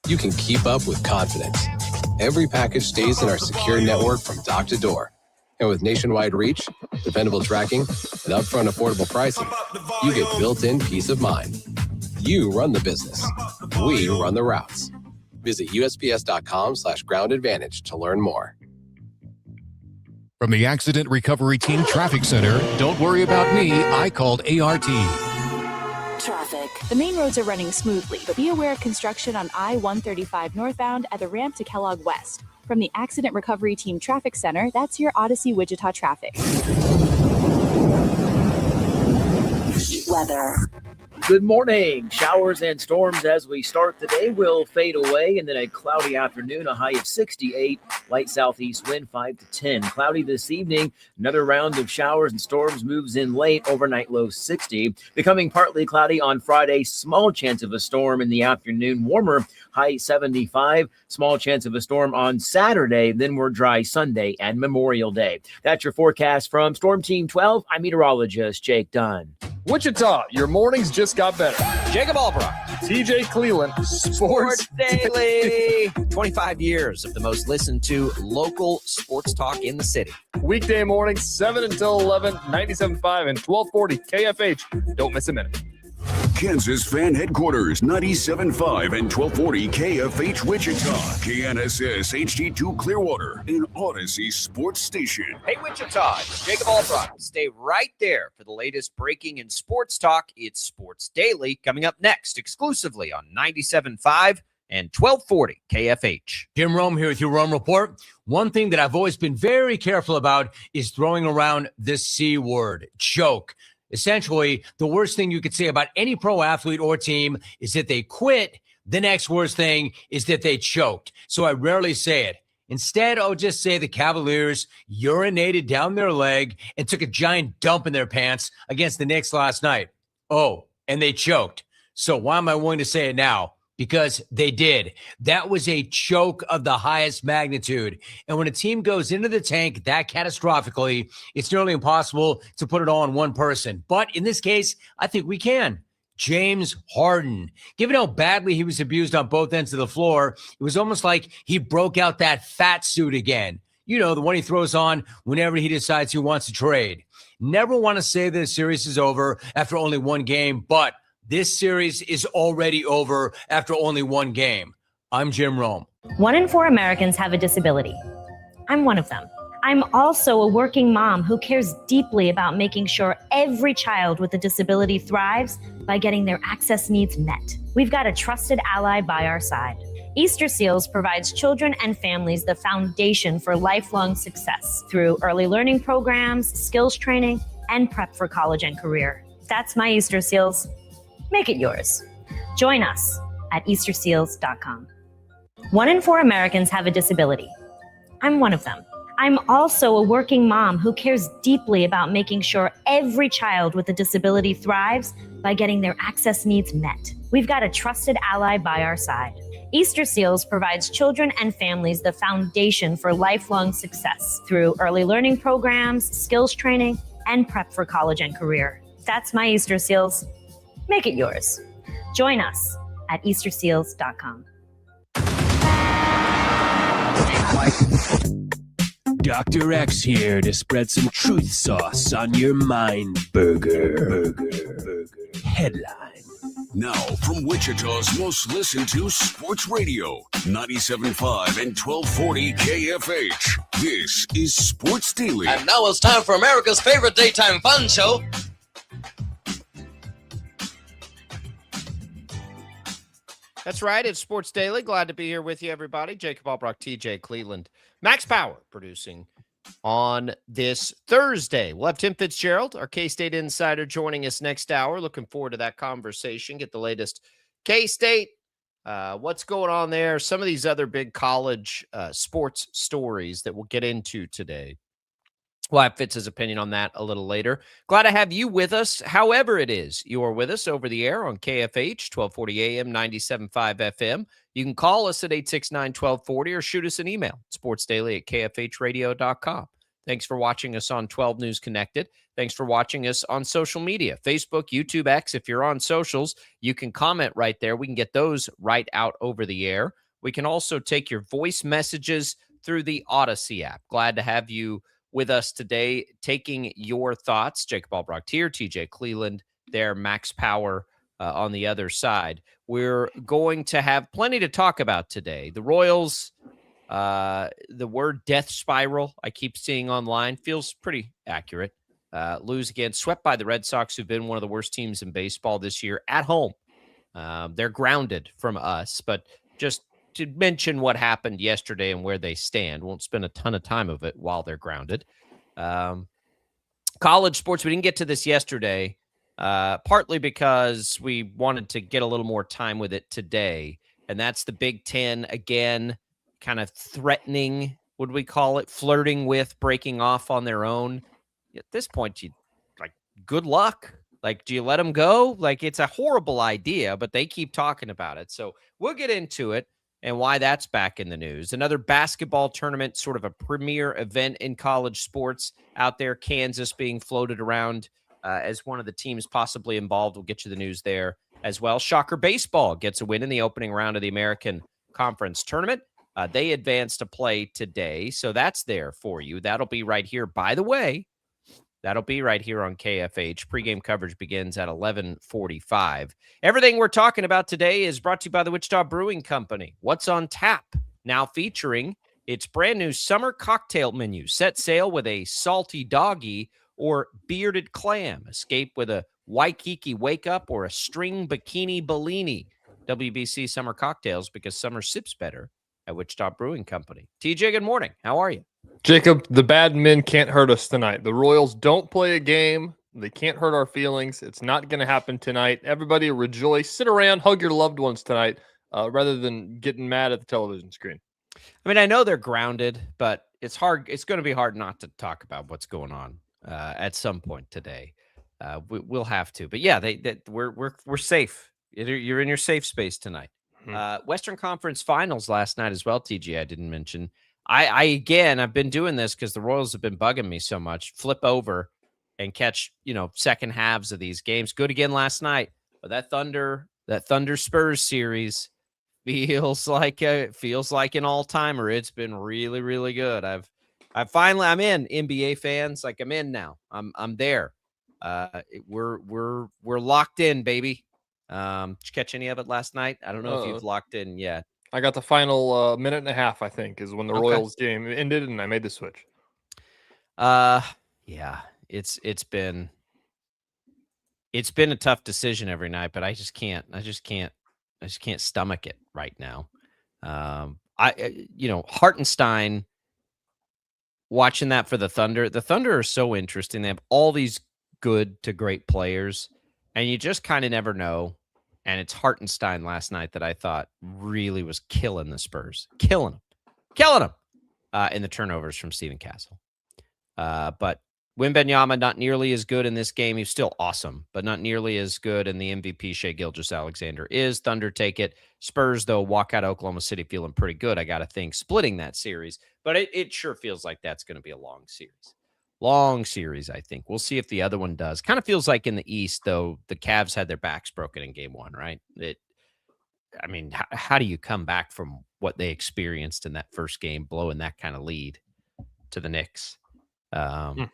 you can keep up with confidence. Every package stays in our secure network from dock to door. And with nationwide reach, dependable tracking, and upfront affordable pricing, you get built-in peace of mind. You run the business. We run the routes. Visit USPS.com/Ground Advantage to learn more. From the Accident Recovery Team Traffic Center, don't worry about me, I called ART. Traffic. The main roads are running smoothly, but be aware of construction on I-135 northbound at the ramp to Kellogg West. From the Accident Recovery Team Traffic Center, that's your Odyssey Wichita traffic. Weather. Good morning. Showers and storms as we start the day will fade away, and then a cloudy afternoon, a high of 68, light southeast wind 5 to 10. Cloudy this evening, another round of showers and storms moves in late, overnight low 60. Becoming partly cloudy on Friday, small chance of a storm in the afternoon, warmer, high 75. Small chance of a storm on Saturday, then we're dry Sunday and Memorial Day. That's your forecast from Storm Team 12. I'm meteorologist Jake Dunn. Wichita, your mornings just got better. Jacob Albrock. TJ Cleveland, Sports Daily. 25 years of the most listened to local sports talk in the city. Weekday mornings, 7 until 11, 97.5 and 1240 KFH. Don't miss a minute. Kansas Fan Headquarters, 97.5 and 1240 KFH Wichita, KNSS HD2 Clearwater, an Odyssey Sports Station. Hey, Wichita, it's Jacob Albrock. Stay right there for the latest breaking in sports talk. It's Sports Daily coming up next, exclusively on 97.5 and 1240 KFH. Jim Rome here with your Rome Report. One thing that I've always been very careful about is throwing around the C word, choke. Essentially, the worst thing you could say about any pro athlete or team is that they quit. The next worst thing is that they choked. So I rarely say it. Instead, I'll just say the Cavaliers urinated down their leg and took a giant dump in their pants against the Knicks last night. Oh, and they choked. So why am I willing to say it now? Because they did. That was a choke of the highest magnitude. And when a team goes into the tank that catastrophically, it's nearly impossible to put it all on one person. But in this case, I think we can. James Harden. Given how badly he was abused on both ends of the floor, it was almost like he broke out that fat suit again. You know, the one he throws on whenever he decides he wants to trade. Never want to say that the series is over after only one game, but this series is already over after only one game. I'm Jim Rome. 1 in 4 Americans have a disability. I'm one of them. I'm also a working mom who cares deeply about making sure every child with a disability thrives by getting their access needs met. We've got a trusted ally by our side. Easter Seals provides children and families the foundation for lifelong success through early learning programs, skills training, and prep for college and career. That's my Easter Seals. Make it yours. Join us at easterseals.com. 1 in 4 Americans have a disability. I'm one of them. I'm also a working mom who cares deeply about making sure every child with a disability thrives by getting their access needs met. We've got a trusted ally by our side. Easter Seals provides children and families the foundation for lifelong success through early learning programs, skills training, and prep for college and career. That's my Easter Seals. Make it yours. Join us at easterseals.com. Dr. X here to spread some truth sauce on your mind burger. Headline. Now, from Wichita's most listened to sports radio, 97.5 and 1240 KFH, this is Sports Daily. And now it's time for America's favorite daytime fun show. That's right. It's Sports Daily. Glad to be here with you, everybody. Jacob Albrock, TJ Cleveland, Max Power producing on this Thursday. We'll have Tim Fitzgerald, our K-State Insider, joining us next hour. Looking forward to that conversation. Get the latest K-State, what's going on there, some of these other big college sports stories that we'll get into today. We'll have Fitz's opinion on that a little later. Glad to have you with us, however it is you are with us over the air on KFH, 1240 AM, 97.5 FM. You can call us at 869-1240 or shoot us an email, sportsdaily@kfhradio.com. Thanks for watching us on 12 News Connected. Thanks for watching us on social media, Facebook, YouTube, X. If you're on socials, you can comment right there. We can get those right out over the air. We can also take your voice messages through the Odyssey app. Glad to have you with us today, taking your thoughts. Jacob Albrecht here, TJ Cleveland there, Max Power on the other side. We're going to have plenty to talk about today. The Royals, the word death spiral I keep seeing online feels pretty accurate. Lose again, swept by the Red Sox, who've been one of the worst teams in baseball this year at home. They're grounded from us, but just to mention what happened yesterday and where they stand, won't spend a ton of time of it while they're grounded. College sports, we didn't get to this yesterday, partly because we wanted to get a little more time with it today, and that's the Big Ten again, kind of threatening, would we call it, flirting with breaking off on their own. At this point, good luck. Do you let them go? It's a horrible idea, but they keep talking about it. So we'll get into it and why that's back in the news. Another basketball tournament, sort of a premier event in college sports out there. Kansas being floated around as one of the teams possibly involved. We'll get you the news there as well. Shocker baseball gets a win in the opening round of the American Conference Tournament. They advance to play today, so that's there for you. That'll be right here. By the way, that'll be right here on KFH. Pregame coverage begins at 11:45. Everything we're talking about today is brought to you by the Wichita Brewing Company. What's on tap? Now featuring its brand new summer cocktail menu. Set sail with a salty doggy or bearded clam. Escape with a Waikiki wake up or a string bikini Bellini. WBC summer cocktails, because summer sips better at Wichita Brewing Company. TJ, good morning. How are you? Jacob, the bad men can't hurt us tonight. The Royals don't play a game. They can't hurt our feelings. It's not going to happen tonight. Everybody rejoice. Sit around, hug your loved ones tonight, rather than getting mad at the television screen. I mean, I know they're grounded, but it's hard. It's going to be hard not to talk about what's going on at some point today. We'll have to. But yeah, we're safe. You're in your safe space tonight. Western Conference Finals last night as well, TG, I didn't mention. I've been doing this because the Royals have been bugging me so much. Flip over and catch, second halves of these games. Good again last night. But that Thunder Spurs series feels like an all-timer. It's been really, really good. I'm in, NBA fans. I'm in now. I'm there. We're locked in, baby. Did you catch any of it last night? I don't know if you've locked in yet. I got the final minute and a half, I think, is when the Royals game ended, and I made the switch. Yeah, it's been a tough decision every night, but I just can't stomach it right now. Hartenstein, watching that for the Thunder. The Thunder are so interesting. They have all these good to great players, and you just kind of never know. And it's Hartenstein last night that I thought really was killing the Spurs, killing them in the turnovers from Steven Castle. But Wembanyama, not nearly as good in this game. He's still awesome, but not nearly as good. And the MVP, Shai Gilgeous-Alexander, is. Thunder take it. Spurs, though, walk out of Oklahoma City feeling pretty good, I got to think, splitting that series. But it sure feels like that's going to be a long series. Long series, I think. We'll see if the other one does. Kind of feels like in the East, though, the Cavs had their backs broken in game one, right? How do you come back from what they experienced in that first game, blowing that kind of lead to the Knicks? Yikes.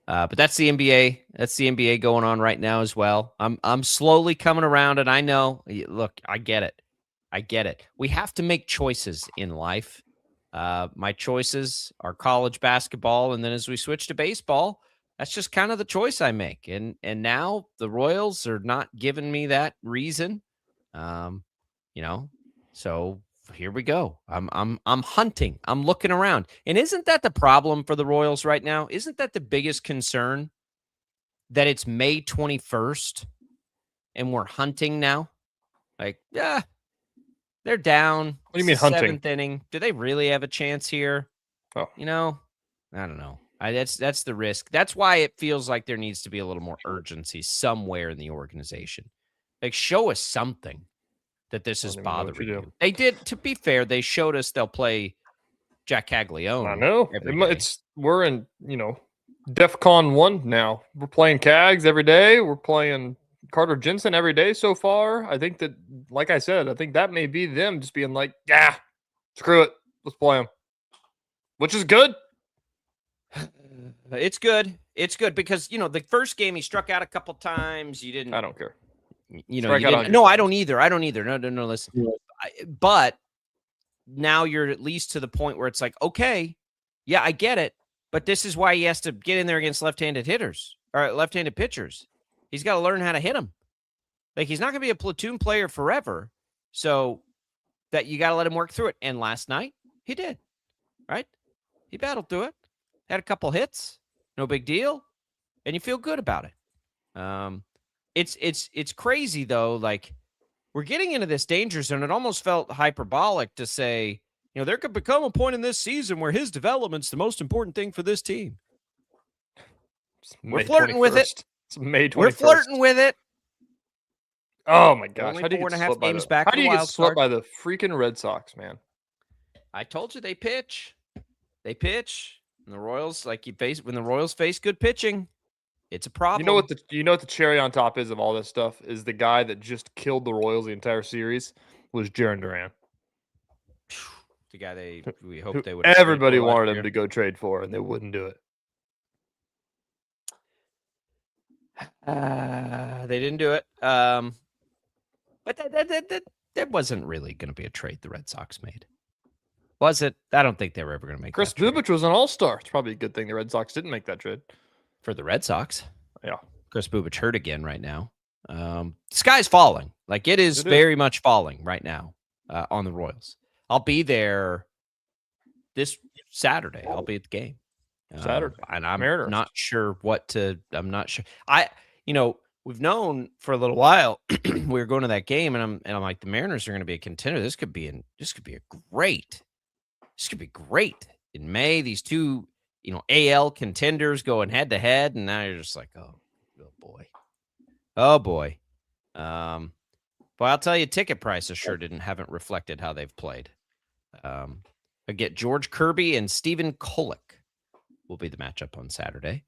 But that's the NBA. That's the NBA going on right now as well. I'm slowly coming around, and I know, look, I get it. We have to make choices in life. My choices are college basketball, and then as we switch to baseball, that's just kind of the choice I make. And now the Royals are not giving me that reason. So here we go. I'm hunting. I'm looking around. And isn't that the problem for the Royals right now? Isn't that the biggest concern, that it's May 21st and we're hunting now? They're down. What do you mean hunting? Seventh inning. Do they really have a chance here? Oh. I don't know. That's the risk. That's why it feels like there needs to be a little more urgency somewhere in the organization. Show us something that this is bothering you. They did, to be fair, they showed us they'll play Jack Caglione. I know. every day. We're in, DEFCON 1 now. We're playing Cags every day. We're playing Carter Jensen every day so far. I think that, like I said, I think that may be them just being like, yeah, screw it. Let's play them. Which is good. It's good. It's good because, the first game he struck out a couple times. You didn't. I don't care. You didn't. No, I don't either. No, listen. But now you're at least to the point where it's like, okay, yeah, I get it. But this is why he has to get in there against left-handed hitters or left-handed pitchers. He's got to learn how to hit them. Like, he's not going to be a platoon player forever. So that you got to let him work through it. And last night he did, right? He battled through it, had a couple hits, no big deal. And you feel good about it. It's crazy though. Like, we're getting into this danger zone. It almost felt hyperbolic to say, there could become a point in this season where his development's the most important thing for this team. We're flirting with it. It's May 21st. We're flirting with it. Oh my gosh! Only how do you 4.5 games back? How do you get swept by the freaking Red Sox, man? I told you they pitch. They pitch. And the Royals, when the Royals face good pitching, it's a problem. You know what the cherry on top is of all this stuff is the guy that just killed the Royals the entire series was Jarren Duran. The guy we hoped they would. Everybody wanted him to go trade for, and they wouldn't do it. They didn't do it. But that wasn't really going to be a trade the Red Sox made, was it? I don't think they were ever going to make. Chris Bubic was an all-star. It's probably a good thing the Red Sox didn't make that trade for the Red Sox. Yeah, Chris Bubic hurt again right now. The sky's falling. Like it is very much falling right now on the Royals. I'll be there this Saturday. I'll be at the game. Saturday. And I'm Mariners. not sure I'm not sure. We've known for a little while we were going to that game and I'm like, the Mariners are going to be a contender. This could be great in May. These two, AL contenders going head to head. And now you're just like, oh boy. But I'll tell you, ticket prices haven't reflected how they've played. I get George Kirby and Stephen Kolek will be the matchup on Saturday,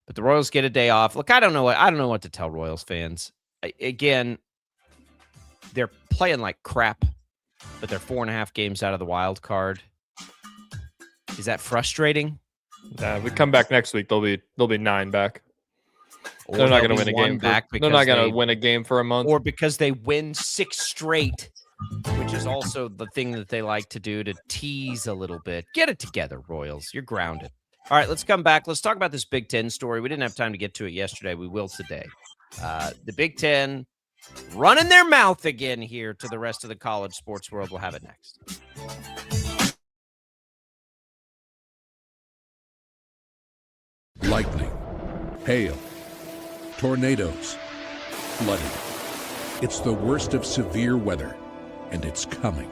but the Royals get a day off. Look, I don't know what to tell Royals fans. Again, they're playing like crap, but they're 4.5 games out of the wild card. Is that frustrating? We come back next week. They'll be 9 back. Or they're not going to win a game. They're not going to win a game for a month, or because they win 6 straight. Which is also the thing that they like to do to tease a little bit. Get it together, Royals. You're grounded. All right, let's come back. Let's talk about this Big Ten story. We didn't have time to get to it yesterday. We will today. The Big Ten running their mouth again here to the rest of the college sports world. We'll have it next. Lightning, hail, tornadoes, flooding. It's the worst of severe weather, and it's coming.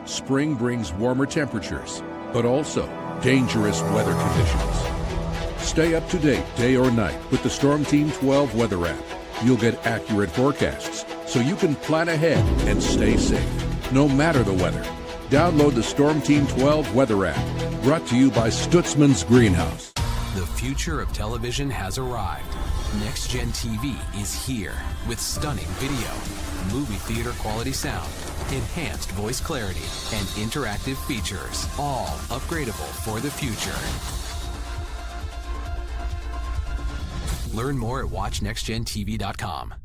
Spring brings warmer temperatures, but also dangerous weather conditions. Stay up to date day or night with the Storm Team 12 weather app. You'll get accurate forecasts, so you can plan ahead and stay safe, no matter the weather. Download the Storm Team 12 weather app, brought to you by Stutzman's Greenhouse. The future of television has arrived. Next Gen TV is here with stunning video, movie theater quality sound, enhanced voice clarity, and interactive features, all upgradable for the future. Learn more at watchnextgentv.com.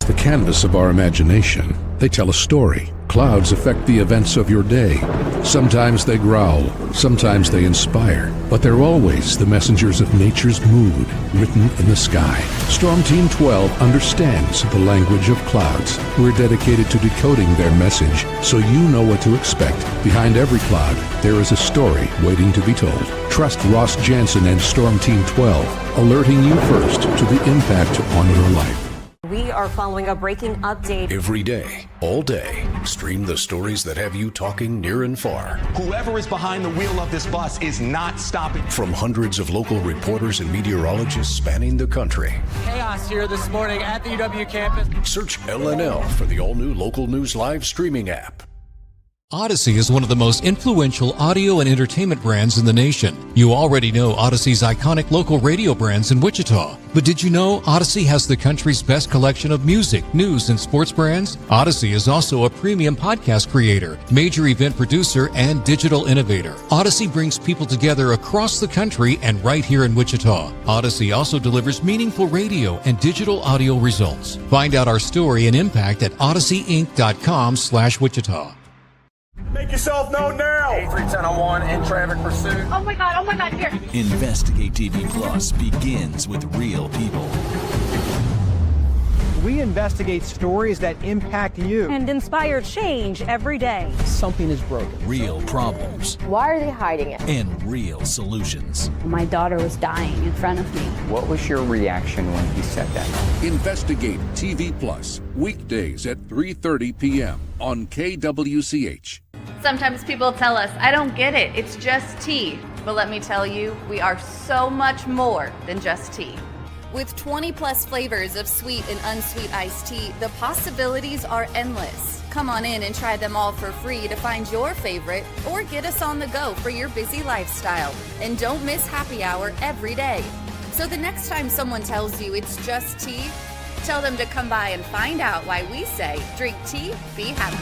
The canvas of our imagination. They tell a story, Clouds affect the events of your day. Sometimes they growl, sometimes they inspire, but they're always the messengers of nature's mood written in the sky. Storm Team 12 understands the language of clouds. We're dedicated to decoding their message so you know what to expect. Behind every cloud, there is a story waiting to be told. Trust Ross Jansen and Storm Team 12, alerting you first to the impact on your life. We are following a breaking update. Every day, all day, stream the stories that have you talking near and far. Whoever is behind the wheel of this bus is not stopping. From hundreds of local reporters and meteorologists spanning the country. Chaos here this morning at the UW campus. Search LNL for the all-new Local News Live streaming app. Odyssey is one of the most influential audio and entertainment brands in the nation. You already know Odyssey's iconic local radio brands in Wichita. But did you know Odyssey has the country's best collection of music, news, and sports brands? Odyssey is also a premium podcast creator, major event producer, and digital innovator. Odyssey brings people together across the country and right here in Wichita. Odyssey also delivers meaningful radio and digital audio results. Find out our story and impact at odysseyinc.com/Wichita. Make yourself known now. 310-1 in traffic pursuit. Oh my God, here. Investigate TV Plus begins with real people. We investigate stories that impact you and inspire change every day. Something is broken. Real problems. Why are they hiding it? And real solutions. My daughter was dying in front of me. What was your reaction when he said that? Investigate TV Plus, weekdays at 3:30 p.m. on KWCH. Sometimes people tell us, I don't get it, it's just tea. But let me tell you, we are so much more than just tea. With 20 plus flavors of sweet and unsweet iced tea, the possibilities are endless. Come on in and try them all for free to find your favorite or get us on the go for your busy lifestyle. And don't miss happy hour every day. So the next time someone tells you it's just tea, tell them to come by and find out why we say drink tea, be happy.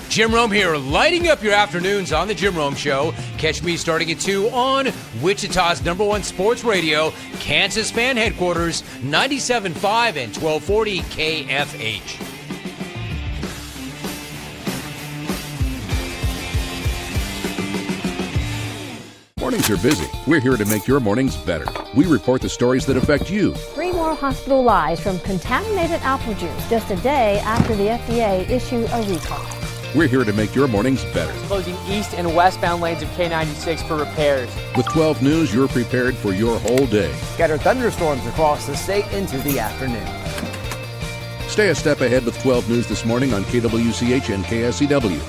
Jim Rome here, lighting up your afternoons on The Jim Rome Show. Catch me starting at 2 on Wichita's #1 sports radio, Kansas Fan Headquarters, 97.5 and 1240 KFH. Mornings are busy. We're here to make your mornings better. We report the stories that affect you. 3 more hospital lies from contaminated apple juice just a day after the FDA issued a recall. We're here to make your mornings better. Closing east and westbound lanes of K96 for repairs. With 12 News, you're prepared for your whole day. Scattered thunderstorms across the state into the afternoon. Stay a step ahead with 12 News this morning on KWCH and KSCW.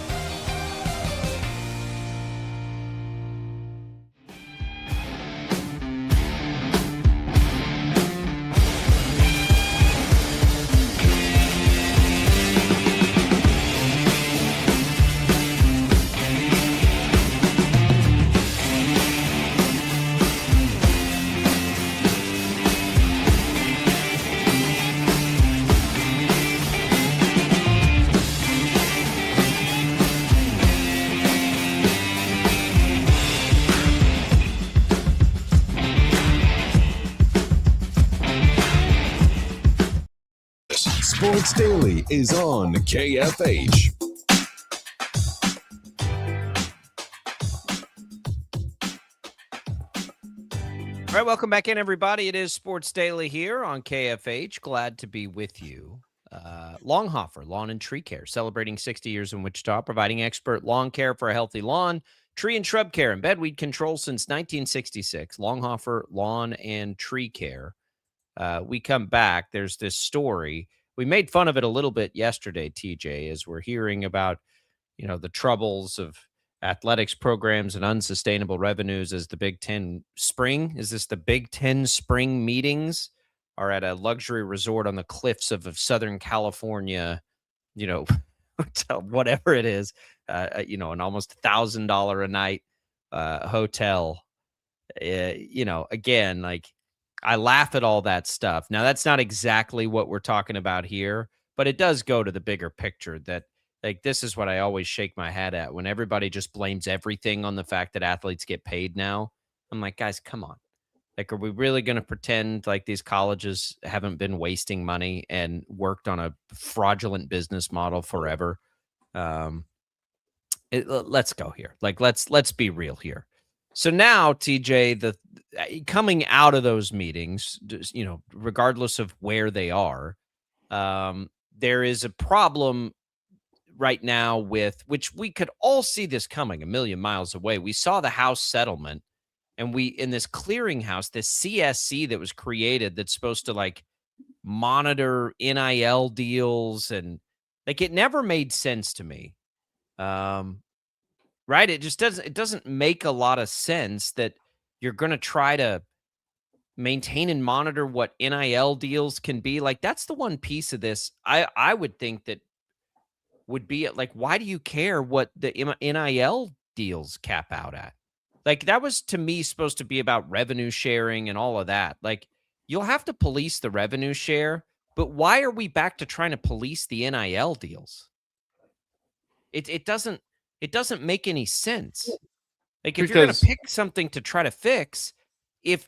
Sports Daily is on KFH. All right, welcome back in, everybody. It is Sports Daily here on KFH. Glad to be with you. Longhofer Lawn and Tree Care, celebrating 60 years in Wichita, providing expert lawn care for a healthy lawn, tree and shrub care, and bedweed control since 1966. Longhofer Lawn and Tree Care. We come back. There's this story. We made fun of it a little bit yesterday, TJ, as we're hearing about, the troubles of athletics programs and unsustainable revenues as the Big Ten spring. Is this the Big Ten spring meetings are at a luxury resort on the cliffs of Southern California, whatever it is, an almost $1,000 a night hotel. Again, like, I laugh at all that stuff. Now, that's not exactly what we're talking about here, but it does go to the bigger picture that, like, this is what I always shake my head at when everybody just blames everything on the fact that athletes get paid now. I'm like, guys, come on. Like, are we really going to pretend like these colleges haven't been wasting money and worked on a fraudulent business model forever? Let's go here. Like, let's be real here. So now, TJ, coming out of those meetings, regardless of where they are, there is a problem right now with which we could all see this coming a million miles away. We saw the House settlement, and in this clearinghouse, this CSC that was created that's supposed to like monitor NIL deals, and like it never made sense to me. Right? It just doesn't make a lot of sense that you're going to try to maintain and monitor what NIL deals can be. Like, that's the one piece of this I would think that would be like, why do you care what the NIL deals cap out at? Like, that was to me supposed to be about revenue sharing and all of that. Like, you'll have to police the revenue share, but why are we back to trying to police the NIL deals? It doesn't make any sense. Like, if you're going to pick something to try to fix, if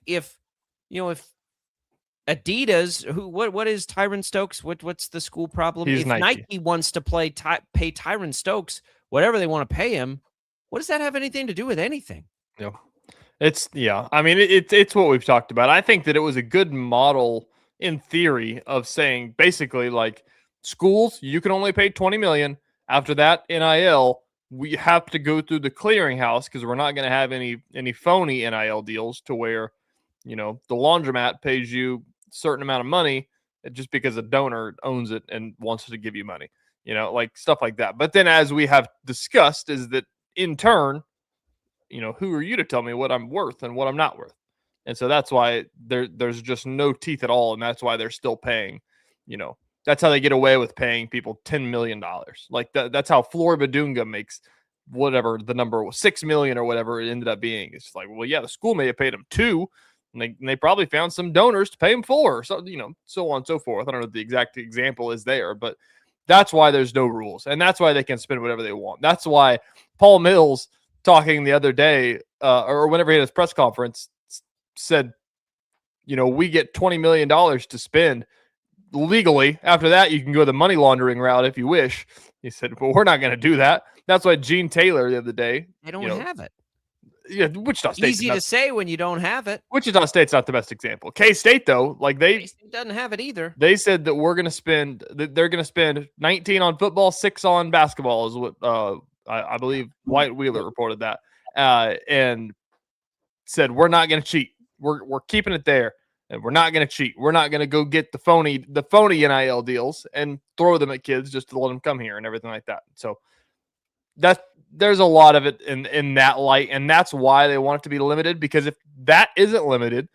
Adidas, what is Tyron Stokes? What's the school problem? He's if Nike wants to pay Tyron Stokes whatever they want to pay him, what does that have anything to do with anything? No, I mean, it's what we've talked about. I think that it was a good model in theory of saying basically like schools, you can only pay $20 million. After that, NIL, we have to go through the clearinghouse because we're not going to have any phony NIL deals to where, the laundromat pays you a certain amount of money just because a donor owns it and wants to give you money, like stuff like that. But then, as we have discussed, is that in turn, who are you to tell me what I'm worth and what I'm not worth? And so that's why there's just no teeth at all. And that's why they're still paying, that's how they get away with paying people $10 million. Like that's how Floor Badunga makes whatever the number was, $6 million or whatever it ended up being. It's like, well, yeah, the school may have paid him $2 million, and they probably found some donors to pay him $4 million. So, so on and so forth. I don't know what the exact example is there, but that's why there's no rules. And that's why they can spend whatever they want. That's why Paul Mills talking the other day, or whenever he had his press conference, said, we get $20 million to spend legally. After that, you can go the money laundering route if you wish. He said, but we're not going to do that. That's why Gene Taylor the other day. They don't have it. Yeah, Wichita State. Easy to say when you don't have it. Wichita State's not the best example. K-State, though, like K-State doesn't have it either. They said that they're going to spend 19 on football, 6 on basketball is what I believe White Wheeler reported that, and said, we're not going to cheat. We're keeping it there. And we're not going to cheat. We're not going to go get the phony NIL deals and throw them at kids just to let them come here and everything like that. So there's a lot of it in that light, and that's why they want it to be limited, because if that isn't limited,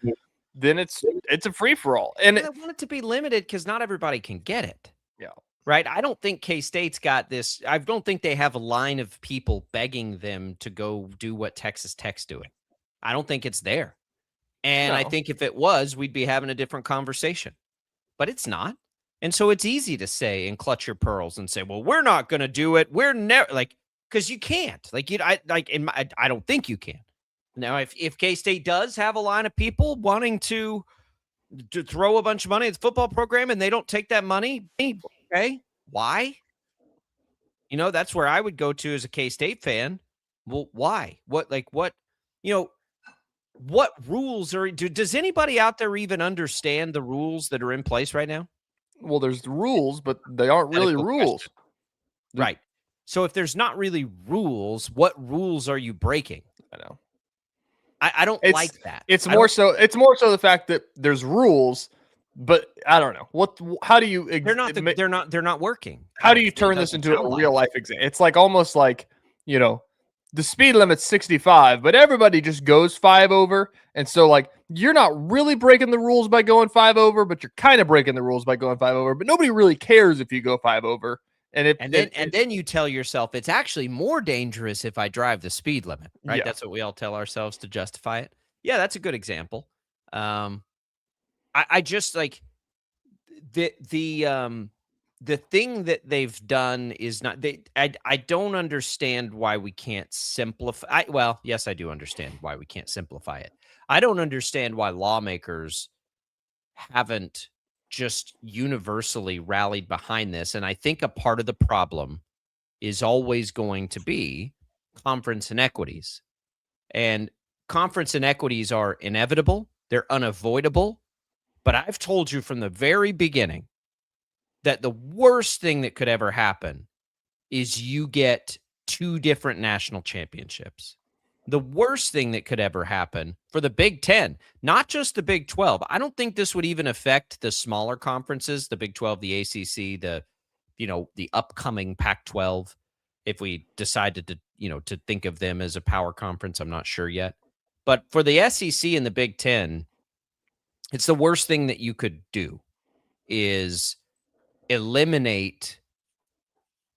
then it's a free for all. And I want it to be limited because not everybody can get it. Yeah. Right. I don't think K-State's got this. I don't think they have a line of people begging them to go do what Texas Tech's doing. I don't think it's there. And I think if it was, we'd be having a different conversation, but it's not. And so it's easy to say and clutch your pearls and say, well, we're not going to do it. We're never because you can't I don't think you can. Now, if K-State does have a line of people wanting to throw a bunch of money at the football program and they don't take that money, okay, why? That's where I would go to as a K-State fan. Well, why? What rules does anybody out there even understand the rules that are in place right now? Well, there's the rules, but they aren't really rules. Right. So if there's not really rules, what rules are you breaking? I know. I don't like that. It's more so the fact that there's rules, but I don't know. How do you they're not working. How do you turn this into a real life example? It's like almost like, the speed limit's 65, but everybody just goes 5 over. And so like, you're not really breaking the rules by going 5 over, but you're kind of breaking the rules by going 5 over, but nobody really cares if you go 5 over. And then you tell yourself it's actually more dangerous if I drive the speed limit, right? Yeah. That's what we all tell ourselves to justify it. Yeah, that's a good example. I just like the thing that they've done is not I don't understand why we can't simplify. Well, yes, I do understand why we can't simplify it. I don't understand why lawmakers haven't just universally rallied behind this. And I think a part of the problem is always going to be conference inequities. And conference inequities are inevitable, they're unavoidable. But I've told you from the very beginning that the worst thing that could ever happen is you get 2 different national championships. The worst thing that could ever happen for the Big Ten, not just the Big 12. I don't think this would even affect the smaller conferences, the Big 12, the ACC, the upcoming Pac-12. If we decided to think of them as a power conference, I'm not sure yet. But for the SEC and the Big Ten, it's the worst thing that you could do is eliminate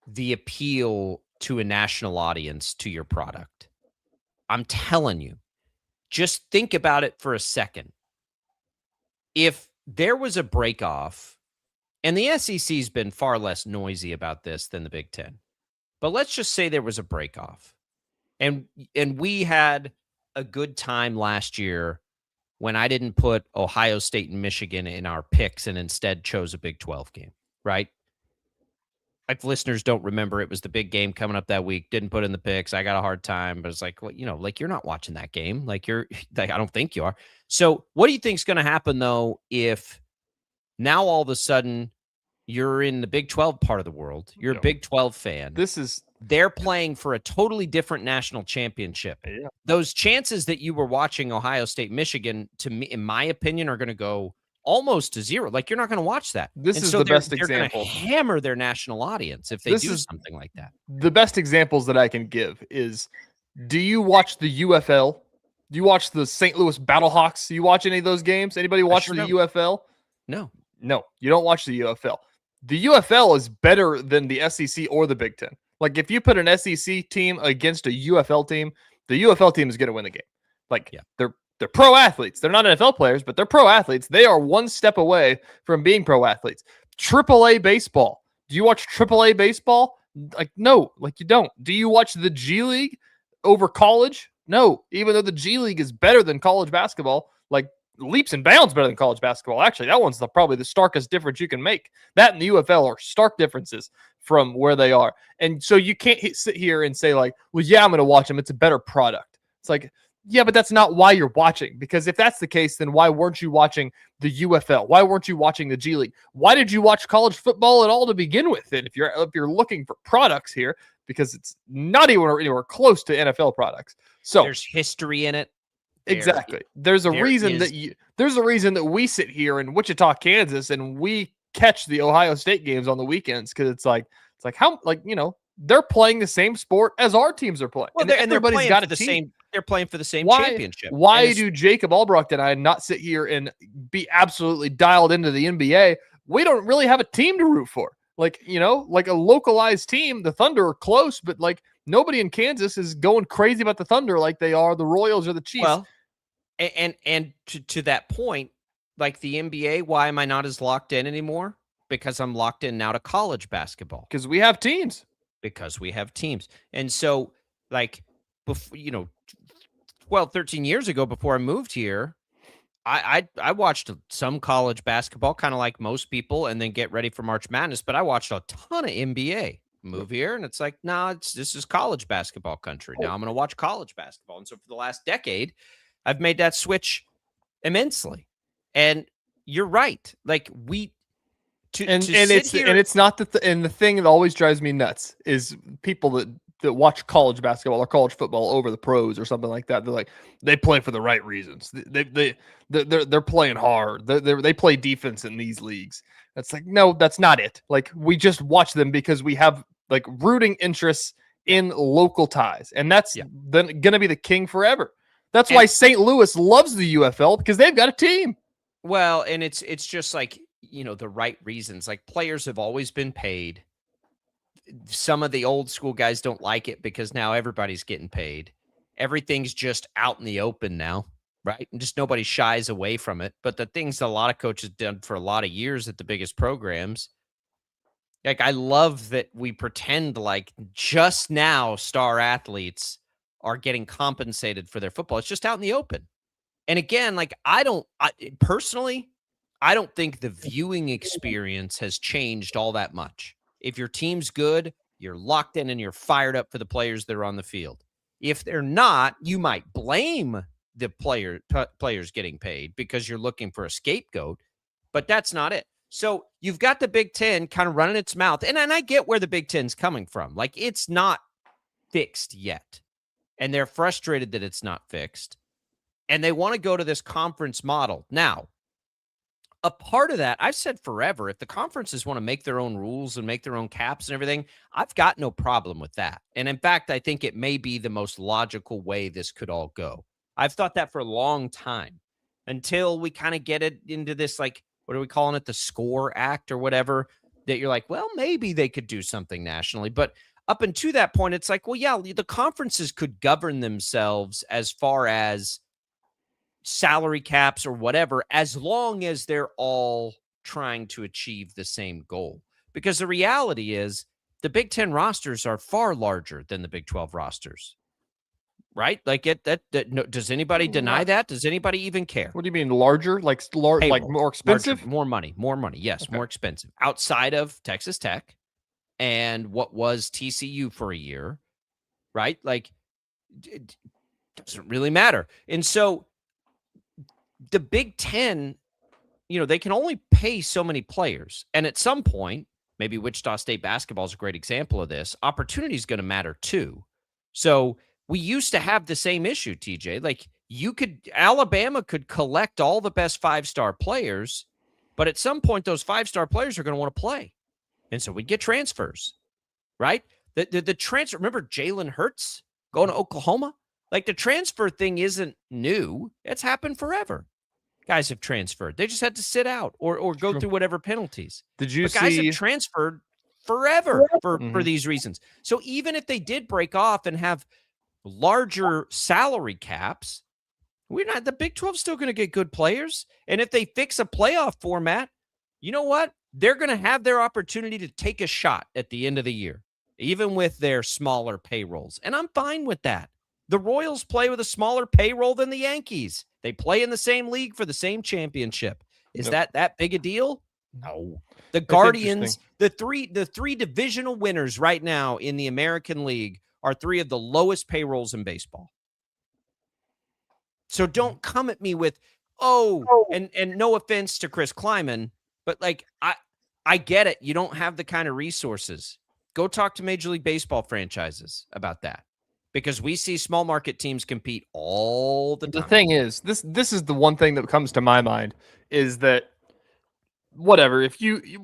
the appeal to a national audience to your product. I'm telling you, just think about it for a second. If there was a break-off, and the SEC's been far less noisy about this than the Big Ten, but let's just say there was a break-off, and we had a good time last year when I didn't put Ohio State and Michigan in our picks and instead chose a Big 12 game, right? If listeners don't remember, it was the big game coming up that week. Didn't put in the picks. I got a hard time, but it's like, well, you're not watching that game. I don't think you are. So what do you think is going to happen though if now all of a sudden you're in the Big 12 part of the world? You're a Big 12 fan. They're playing for a totally different national championship. Yeah. Those chances that you were watching Ohio State, Michigan, to me, in my opinion, are going to go almost to zero. You're not going to watch that. This is the best example. They're going to hammer their national audience if they do something like that. The best examples that I can give is, do you watch the UFL? Do you watch the St. Louis Battlehawks? Do you watch any of those games? Anybody watch the UFL? No. No, you don't watch the UFL. The UFL is better than the SEC or the Big Ten. If you put an SEC team against a UFL team, the UFL team is going to win the game. They're pro athletes. They're not NFL players, but they're pro athletes. They are one step away from being pro athletes. AAA baseball. Do you watch AAA baseball? No, you don't. Do you watch the G League over college? No, even though the G League is better than college basketball, leaps and bounds better than college basketball. Actually, that one's probably the starkest difference you can make. That and the UFL are stark differences from where they are. And so you can't sit here and say well, yeah, I'm going to watch them. It's a better product. It's yeah, but that's not why you're watching. Because if that's the case, then why weren't you watching the UFL? Why weren't you watching the G League? Why did you watch college football at all to begin with? And if you're looking for products here, because it's not anywhere close to NFL products. So there's history in it. Exactly. There's a reason that we sit here in Wichita, Kansas, and we catch the Ohio State games on the weekends because they're playing the same sport as our teams are playing. Well, everybody's got the same. They're playing for the same championship. Why do Jacob Albrecht and I not sit here and be absolutely dialed into the NBA? We don't really have a team to root for. A localized team. The Thunder are close, but nobody in Kansas is going crazy about the Thunder like they are the Royals or the Chiefs. Well, and to that point, the NBA, why am I not as locked in anymore? Because I'm locked in now to college basketball. Because we have teams. And so, before, 12, 13 years ago, before I moved here, I watched some college basketball, kind of like most people, and then get ready for March Madness. But I watched a ton of NBA. Move here, and it's this is college basketball country. Now I'm going to watch college basketball. And so for the last decade, I've made that switch immensely. And you're right. It's not and the thing that always drives me nuts is people that watch college basketball or college football over the pros or something like that. They're they play for the right reasons. They're playing hard. They play defense in these leagues. That's no, that's not it. We just watch them because we have rooting interests in local ties, and that's then going to be the king forever. That's why St. Louis loves the UFL, because they've got a team. Well, and it's just the right reasons. Players have always been paid. Some of the old school guys don't like it because now everybody's getting paid. Everything's just out in the open now, right? And just nobody shies away from it. But the things that a lot of coaches done for a lot of years at the biggest programs, I love that we pretend just now star athletes are getting compensated for their football. It's just out in the open. And again, like personally, I don't think the viewing experience has changed all that much. If your team's good, you're locked in and you're fired up for the players that are on the field. If they're not, you might blame the players getting paid because you're looking for a scapegoat, but that's not it. So you've got the Big Ten kind of running its mouth. And I get where the Big Ten's coming from. Like, it's not fixed yet. And they're frustrated that it's not fixed. And they want to go to this conference model. Now, a part of that, I've said forever, if the conferences want to make their own rules and make their own caps and everything, I've got no problem with that. And in fact, I think it may be the most logical way this could all go. I've thought that for a long time until we kind of get it into this, like, what are we calling it? The SCORE Act or whatever, that you're like, well, maybe they could do something nationally. But up until that point, it's like, well, yeah, the conferences could govern themselves as far as salary caps or whatever, as long as they're all trying to achieve the same goal. Because the reality is the Big Ten rosters are far larger than the Big 12 rosters. Right? Like no, does anybody deny that? Does anybody even care? What do you mean larger? Like like more expensive? Larger, more money. Yes, okay. More expensive. Outside of Texas Tech and what was TCU for a year, right? Like, it doesn't really matter. And so the Big Ten, they can only pay so many players. And at some point, maybe Wichita State basketball is a great example of this, opportunity is going to matter too. So we used to have the same issue, TJ. Like, Alabama could collect all the best 5-star players, but at some point, those 5-star players are going to want to play. And so we'd get transfers, right? The transfer, remember Jalen Hurts going to Oklahoma? Like, the transfer thing isn't new. It's happened forever. Guys have transferred. They just had to sit out or go through whatever penalties. Guys have transferred forever for these reasons. So even if they did break off and have larger salary caps, the Big 12 is still going to get good players. And if they fix a playoff format, you know what? They're going to have their opportunity to take a shot at the end of the year, even with their smaller payrolls. And I'm fine with that. The Royals play with a smaller payroll than the Yankees. They play in the same league for the same championship. Is that big a deal? No. The Guardians, the three divisional winners right now in the American League are 3 of the lowest payrolls in baseball. So don't come at me with, and no offense to Chris Kleiman, but like, I get it. You don't have the kind of resources. Go talk to Major League Baseball franchises about that, because we see small market teams compete all the time. The thing is, this is the one thing that comes to my mind is that whatever, if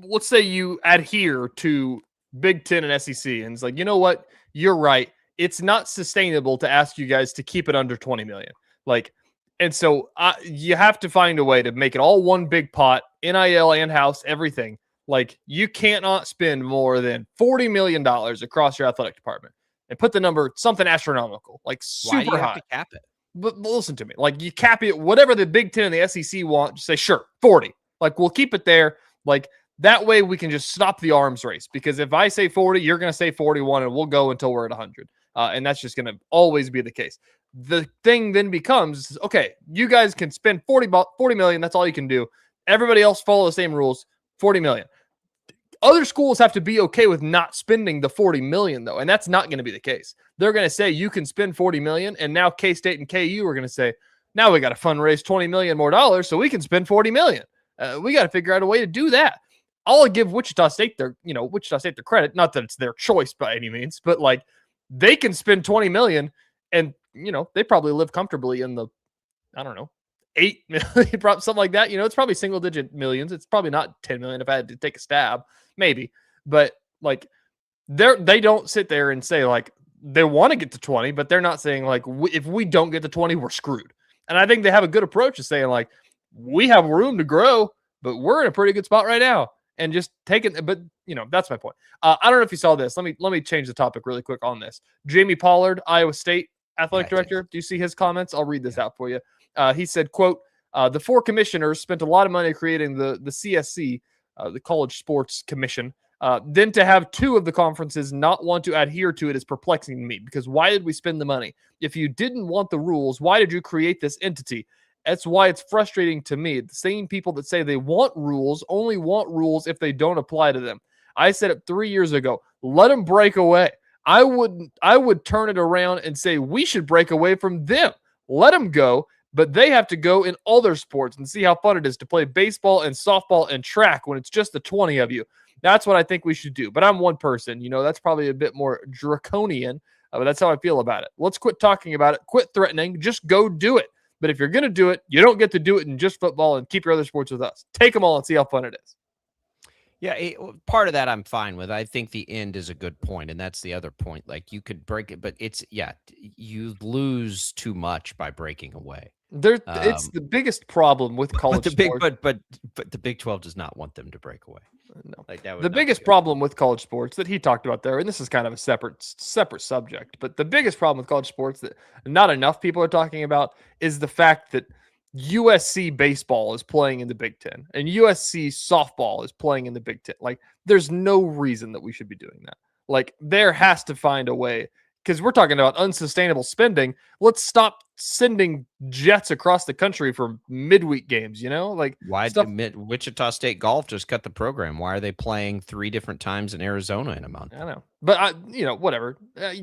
let's say you adhere to Big Ten and SEC, and it's like, you know what? You're right. It's not sustainable to ask you guys to keep it under 20 million. Like, and so you have to find a way to make it all one big pot, NIL and house, everything. Like, you cannot spend more than $40 million across your athletic department and put the number something astronomical, like super Why do you high. have to cap it? But listen to me. Like, you cap it, whatever the Big Ten and the SEC want, just say, sure, 40. Like, we'll keep it there. Like, that way we can just stop the arms race. Because if I say 40, you're going to say 41, and we'll go until we're at 100. And that's just going to always be the case. The thing then becomes, okay, you guys can spend 40 million. That's all you can do. Everybody else follow the same rules, 40 million. Other schools have to be okay with not spending the 40 million, though. And that's not going to be the case. They're going to say you can spend 40 million. And now KState and KU are going to say, now we got to fundraise 20 million more dollars so we can spend 40 million. We got to figure out a way to do that. I'll give Wichita State their credit. Not that it's their choice by any means, but like, they can spend 20 million and, they probably live comfortably in the, I don't know, 8 million, something like that. It's probably single digit millions. It's probably not 10 million if I had to take a stab, maybe. But like, they don't sit there and say like they want to get to 20, but they're not saying like, if we don't get to 20, we're screwed. And I think they have a good approach of saying like, we have room to grow, but we're in a pretty good spot right now. And just take it, but that's my point. I don't know if you saw this. Let me change the topic really quick on this. Jamie Pollard, Iowa State athletic director. Do you see his comments? I'll read this out for you. He said, quote, the 4 commissioners spent a lot of money creating the CSC, the College Sports Commission. Then to have 2 of the conferences not want to adhere to it is perplexing to me, because why did we spend the money? If you didn't want the rules, why did you create this entity? That's why it's frustrating to me. The same people that say they want rules only want rules if they don't apply to them. I said it 3 years ago. Let them break away. I would turn it around and say we should break away from them. Let them go, but they have to go in all their sports and see how fun it is to play baseball and softball and track when it's just the 20 of you. That's what I think we should do. But I'm one person. That's probably a bit more draconian, but that's how I feel about it. Let's quit talking about it. Quit threatening. Just go do it. But if you're going to do it, you don't get to do it in just football and keep your other sports with us. Take them all and see how fun it is. Yeah, part of that I'm fine with. I think the end is a good point, and that's the other point. Like, you could break it, but you lose too much by breaking away. It's the biggest problem with college sports. But the Big 12 does not want them to break away. No. Like, that would the biggest problem with college sports that he talked about there, and this is kind of a separate subject, but the biggest problem with college sports that not enough people are talking about is the fact that USC baseball is playing in the Big Ten and USC softball is playing in the Big Ten. Like, there's no reason that we should be doing that. Like, there has to find a way, because we're talking about unsustainable spending. Let's stop sending jets across the country for midweek games, Like, why did Wichita State Golf just cut the program? Why are they playing 3 different times in Arizona in a month? I know. But, whatever.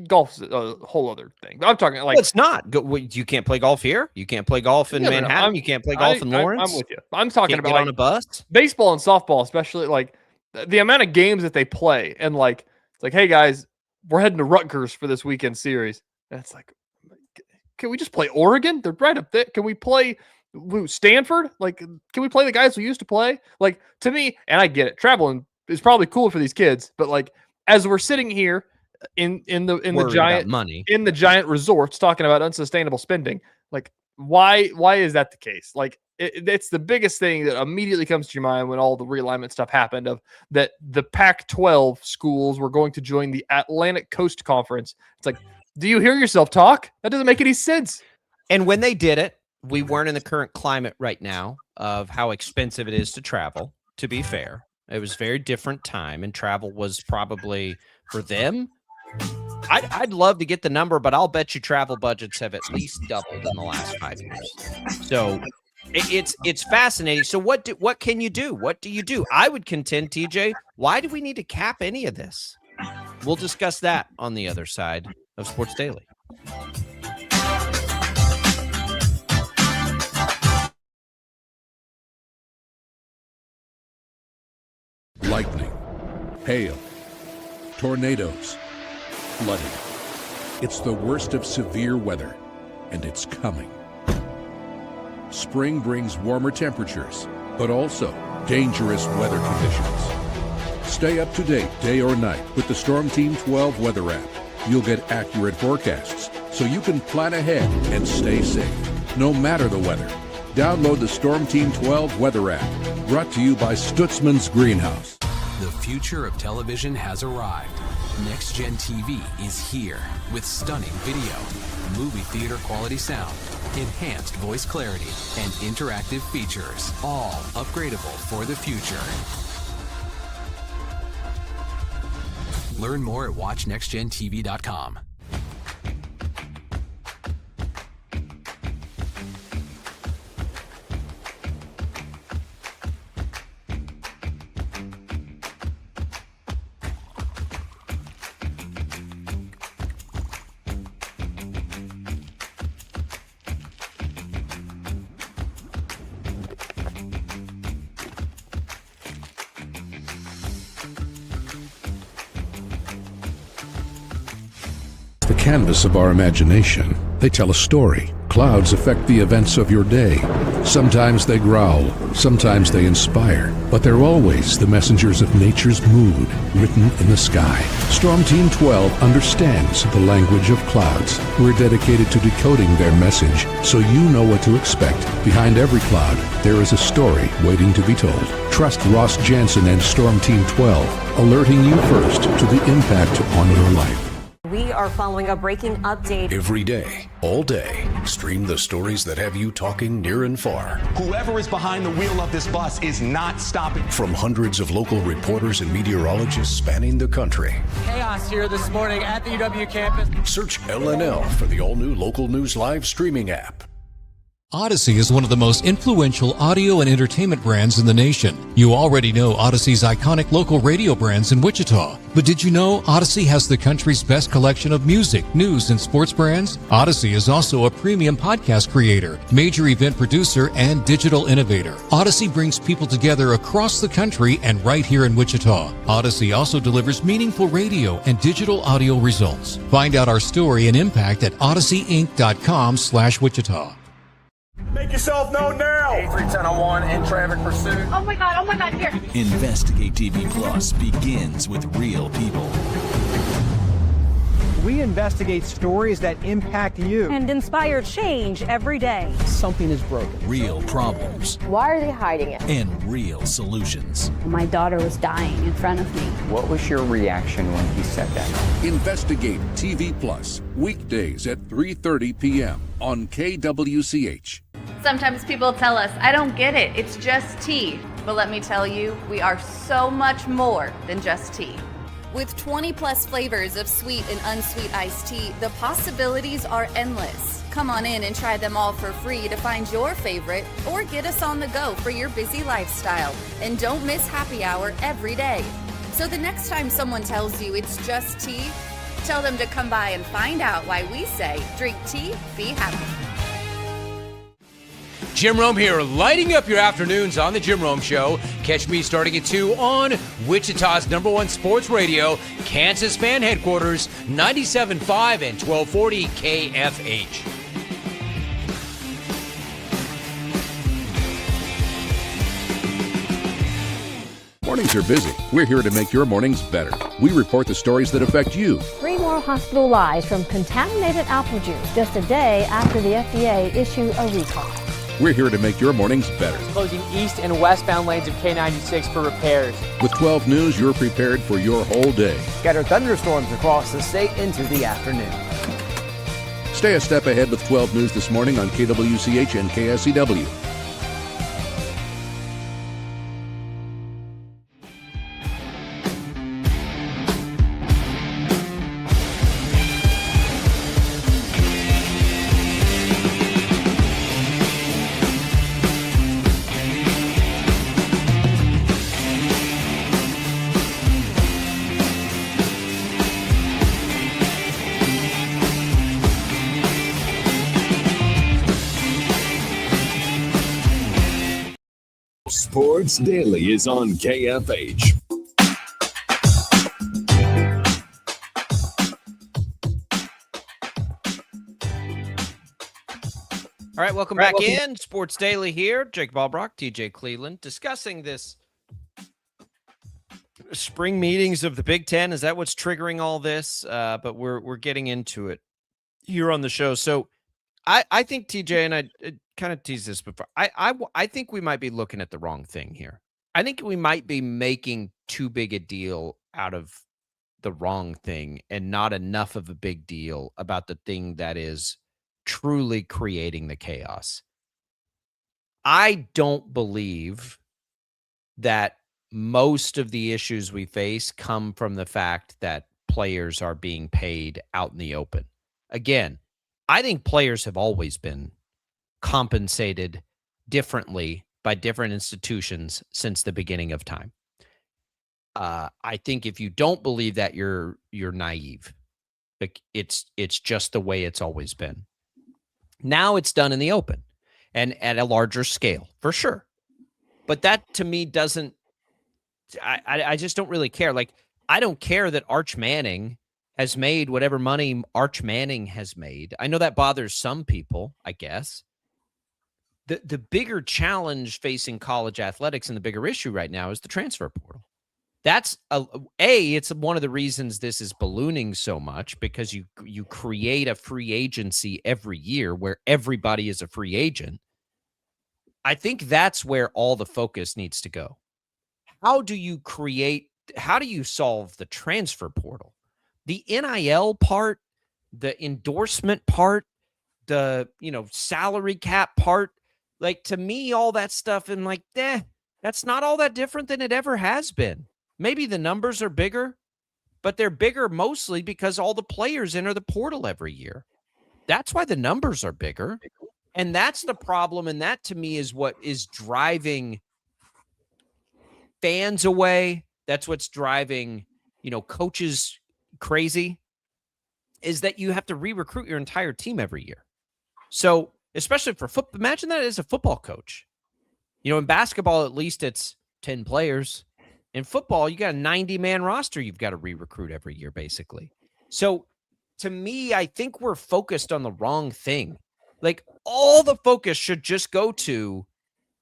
Golf's a whole other thing. But I'm talking like... it's not. You can't play golf here? You can't play golf in Manhattan? You can't play golf in Lawrence? I'm with you. I'm talking about on a bus? Baseball and softball, especially, like, the amount of games that they play. And, like, it's like, hey, guys, we're heading to Rutgers for this weekend series. And it's like, can we just play Oregon? They're right up there. Can we play Stanford? Like, can we play the guys we used to play? Like, to me, and I get it, traveling is probably cool for these kids, but like, as we're sitting here in the giant resorts talking about unsustainable spending, like, why is that the case? Like, it's the biggest thing that immediately comes to your mind when all the realignment stuff happened, of that the Pac-12 schools were going to join the Atlantic Coast Conference. It's like, do you hear yourself talk? That doesn't make any sense. And when they did it, we weren't in the current climate right now of how expensive it is to travel, to be fair. It was a very different time, and travel was probably, for them, I'd love to get the number, but I'll bet you travel budgets have at least doubled in the last 5 years. So it's fascinating. So what can you do? What do you do? I would contend, TJ, why do we need to cap any of this? We'll discuss that on the other side of Sports Daily. Lightning, hail, tornadoes, flooding. It's the worst of severe weather, and it's coming. Spring brings warmer temperatures, but also dangerous weather conditions. Stay up to date day or night with the Storm Team 12 weather app. You'll get accurate forecasts, so you can plan ahead and stay safe, no matter the weather. Download the Storm Team 12 weather app, brought to you by Stutzman's Greenhouse. The future of television has arrived. Next Gen TV is here with stunning video, movie theater quality sound, enhanced voice clarity, and interactive features, all upgradable for the future. Learn more at watchnextgentv.com. Canvas of our imagination. They tell a story. Clouds affect the events of your day. Sometimes they growl, sometimes they inspire, but they're always the messengers of nature's mood written in the sky. Storm Team 12 understands the language of clouds. We're dedicated to decoding their message so you know what to expect. Behind every cloud, there is a story waiting to be told. Trust Ross Jansen and Storm Team 12, alerting you first to the impact on your life. We are following a breaking update. Every day, all day, stream the stories that have you talking near and far. Whoever is behind the wheel of this bus is not stopping. From hundreds of local reporters and meteorologists spanning the country. Chaos here this morning at the UW campus. Search LNL for the all-new Local News Live streaming app. Odyssey is one of the most influential audio and entertainment brands in the nation. You already know Odyssey's iconic local radio brands in Wichita. But did you know Odyssey has the country's best collection of music, news, and sports brands? Odyssey is also a premium podcast creator, major event producer, and digital innovator. Odyssey brings people together across the country and right here in Wichita. Odyssey also delivers meaningful radio and digital audio results. Find out our story and impact at odysseyinc.com/Wichita. Make yourself known now. 831001 in traffic pursuit. Oh my God, here. Investigate TV Plus begins with real people. We investigate stories that impact you. And inspire change every day. Something is broken. Real problems. Why are they hiding it? And real solutions. My daughter was dying in front of me. What was your reaction when he said that? Investigate TV Plus, weekdays at 3:30 p.m. on KWCH. Sometimes people tell us, I don't get it, it's just tea. But let me tell you, we are so much more than just tea. With 20 plus flavors of sweet and unsweet iced tea, the possibilities are endless. Come on in and try them all for free to find your favorite or get us on the go for your busy lifestyle. And don't miss happy hour every day. So the next time someone tells you it's just tea, tell them to come by and find out why we say drink tea, be happy. Jim Rome here, lighting up your afternoons on The Jim Rome Show. Catch me starting at 2 on Wichita's #1 sports radio, Kansas Fan Headquarters, 97.5 and 1240 KFH. Mornings are busy. We're here to make your mornings better. We report the stories that affect you. 3 more hospital lies from contaminated apple juice just a day after the FDA issue a recall. We're here to make your mornings better. Closing east and westbound lanes of K96 for repairs. With 12 News, you're prepared for your whole day. Scattered thunderstorms across the state into the afternoon. Stay a step ahead with 12 News this morning on KWCH and KSCW. Sports Daily is on KFH. All right, welcome back in. Sports Daily here. Jacob Albrock, TJ Cleveland, discussing this spring meetings of the Big Ten. Is that what's triggering all this? But we're getting into it here on the show. So I think, TJ, and I kind of teased this before, I think we might be looking at the wrong thing here. I think we might be making too big a deal out of the wrong thing and not enough of a big deal about the thing that is truly creating the chaos. I don't believe that most of the issues we face come from the fact that players are being paid out in the open. Again, I think players have always been compensated differently by different institutions since the beginning of time. I think if you don't believe that, you're naive. It's just the way it's always been. Now it's done in the open and at a larger scale, for sure. But that to me doesn't, I just don't really care. Like, I don't care that Arch Manning has made whatever money Arch Manning has made. I know that bothers some people, I guess. The bigger challenge facing college athletics and the bigger issue right now is the transfer portal. That's it's one of the reasons this is ballooning so much, because you create a free agency every year where everybody is a free agent. I think that's where all the focus needs to go. How do you solve the transfer portal? The NIL part, the endorsement part, the salary cap part, like, to me, all that stuff, and like, that's not all that different than it ever has been. Maybe the numbers are bigger, but they're bigger mostly because all the players enter the portal every year. That's why the numbers are bigger. And that's the problem. And that to me is what is driving fans away. That's what's driving, coaches crazy, is that you have to re-recruit your entire team every year. So especially for football, imagine that as a football coach. In basketball, at least it's 10 players. In football, you got a 90-man roster you've got to re-recruit every year, basically. So to me, I think we're focused on the wrong thing. Like, all the focus should just go to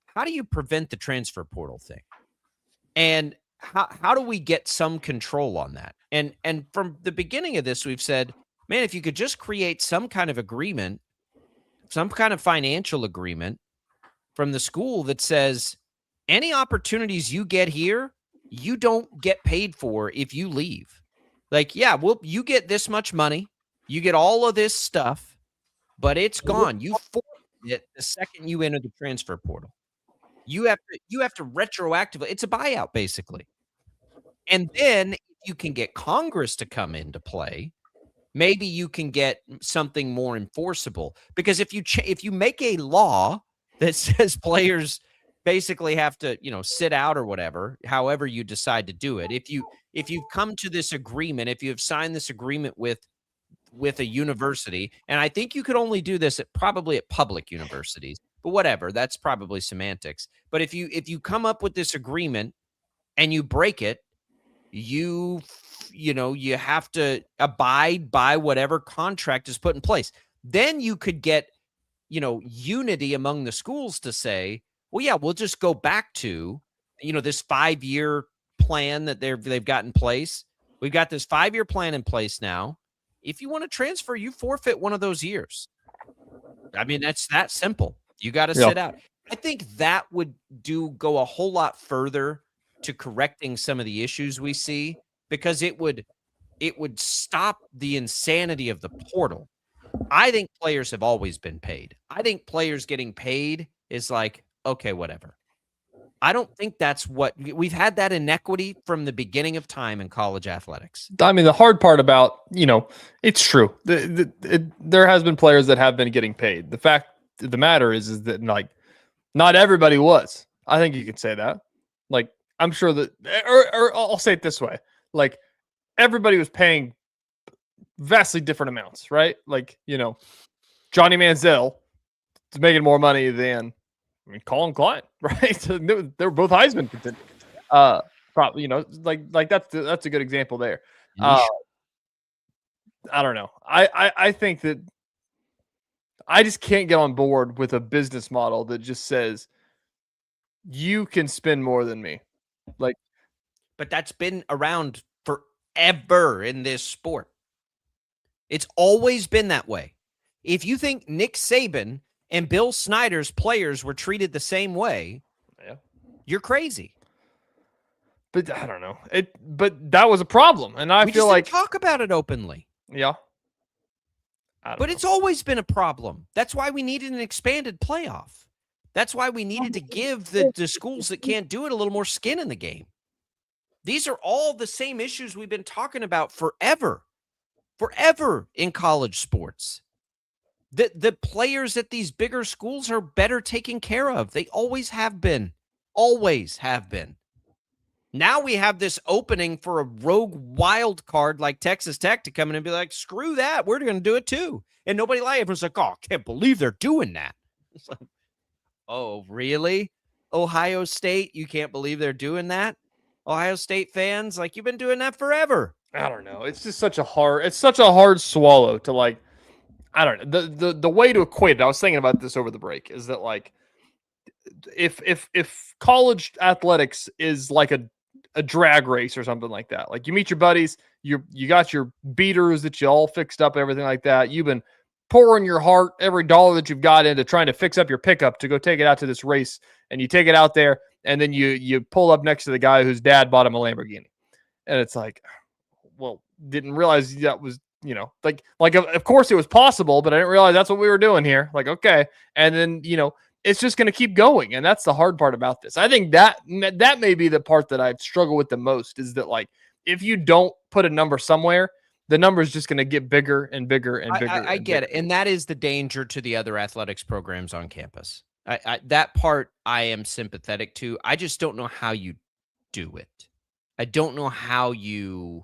how do you prevent the transfer portal thing? And how do we get some control on that? And from the beginning of this, we've said, man, if you could just create some kind of agreement, some kind of financial agreement from the school that says any opportunities you get here, you don't get paid for if you leave. Like, yeah, well, you get this much money, you get all of this stuff, but it's gone. You forfeit it the second you enter the transfer portal. You have to retroactively. It's a buyout, basically. And then if you can get Congress to come into play, maybe you can get something more enforceable. Because if you make a law that says players basically have to, sit out or whatever, however you decide to do it, if you've come to this agreement, if you have signed this agreement with a university, and I think you could only do this probably at public universities, but whatever, that's probably semantics. But if you come up with this agreement and you break it, you have to abide by whatever contract is put in place. Then you could get, unity among the schools to say, well, yeah, we'll just go back to, this 5-year plan that they've got in place. We've got this 5-year plan in place now. If you want to transfer, you forfeit one of those years. I mean, that's that simple. You got to sit out. I think that would go a whole lot further to correcting some of the issues we see, because it would stop the insanity of the portal. I think players have always been paid. I think players getting paid is like, okay, whatever. I don't think that's what we've had, that inequity from the beginning of time in college athletics. I mean, the hard part about, it's true. There has been players that have been getting paid. The fact of the matter is that like not everybody was. I think you could say that. Like, I'm sure that, or I'll say it this way. Like, everybody was paying vastly different amounts, right? Like, Johnny Manziel is making more money than, Colin Klein, right? They were both Heisman contenders. Probably, like that's a good example there. I don't know. I think that I just can't get on board with a business model that just says you can spend more than me. Like, but that's been around forever in this sport. It's always been that way. If you think Nick Saban and Bill Snyder's players were treated the same way, you're crazy. But I don't know. But that was a problem, and I feel like talk about it openly. Yeah. But it's always been a problem. That's why we needed an expanded playoff. That's why we needed to give the schools that can't do it a little more skin in the game. These are all the same issues we've been talking about forever in college sports. The players at these bigger schools are better taken care of. They always have been. Always have been. Now we have this opening for a rogue wild card like Texas Tech to come in and be like, screw that. We're going to do it too. And nobody like everyone's like, oh, I can't believe they're doing that. It's like, oh, really? Ohio State, you can't believe they're doing that? Ohio State fans, like, you've been doing that forever. I don't know. It's just such a hard swallow to, like, I don't know. The way to equate it, I was thinking about this over the break, is that, like, if college athletics is like a drag race or something like that, like you meet your buddies, you got your beaters that you all fixed up, everything like that. You've been pouring your heart, every dollar that you've got into trying to fix up your pickup to go take it out to this race, and you take it out there, and then you pull up next to the guy whose dad bought him a Lamborghini, and it's like, well, didn't realize that was, like of course it was possible, but I didn't realize that's what we were doing here. Like, okay. And then, it's just going to keep going. And that's the hard part about this. I think that may be the part that I struggle with the most, is that, like, if you don't put a number somewhere, the number is just going to get bigger and bigger and bigger. I get it. And that is the danger to the other athletics programs on campus. That part I am sympathetic to. I just don't know how you do it. I don't know how you,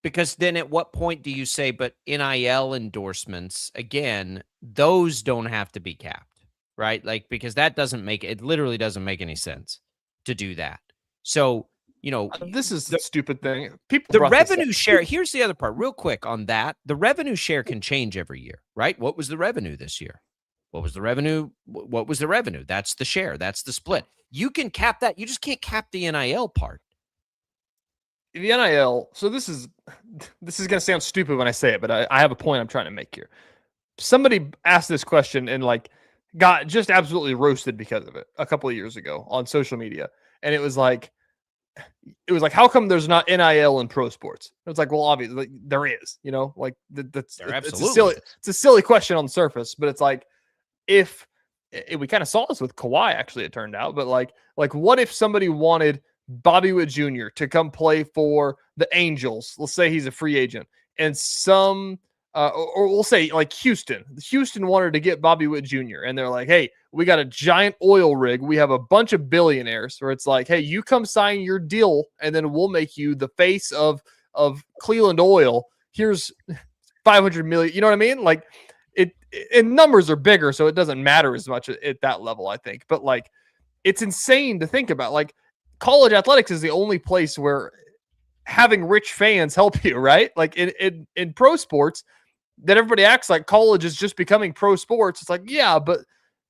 because then at what point do you say, but NIL endorsements, again, those don't have to be capped, right? Like, because that doesn't make, it literally doesn't make any sense to do that. So, this is the stupid thing. The revenue share, here's the other part real quick on that. The revenue share can change every year, right? What was the revenue this year? What was the revenue? What was the revenue? That's the share. That's the split. You can cap that. You just can't cap the NIL part. The NIL. So this is going to sound stupid when I say it, but I have a point I'm trying to make here. Somebody asked this question and got just absolutely roasted because of it a couple of years ago on social media. And it was like, how come there's not NIL in pro sports? It's like, well, obviously there is, that's it's a silly question on the surface, but it's like, if we kind of saw this with Kawhi, actually, it turned out, but like what if somebody wanted Bobby Witt Jr. to come play for the Angels? Let's say he's a free agent, and or we'll say like Houston wanted to get Bobby Witt Jr. and they're like, hey, we got a giant oil rig. We have a bunch of billionaires where it's like, hey, you come sign your deal and then we'll make you the face of Cleveland Oil. Here's 500 million. You know what I mean? Like and numbers are bigger, so it doesn't matter as much at that level, I think. But like, it's insane to think about. Like, college athletics is the only place where having rich fans help you, right? Like in pro sports, that everybody acts like college is just becoming pro sports. It's like, yeah, but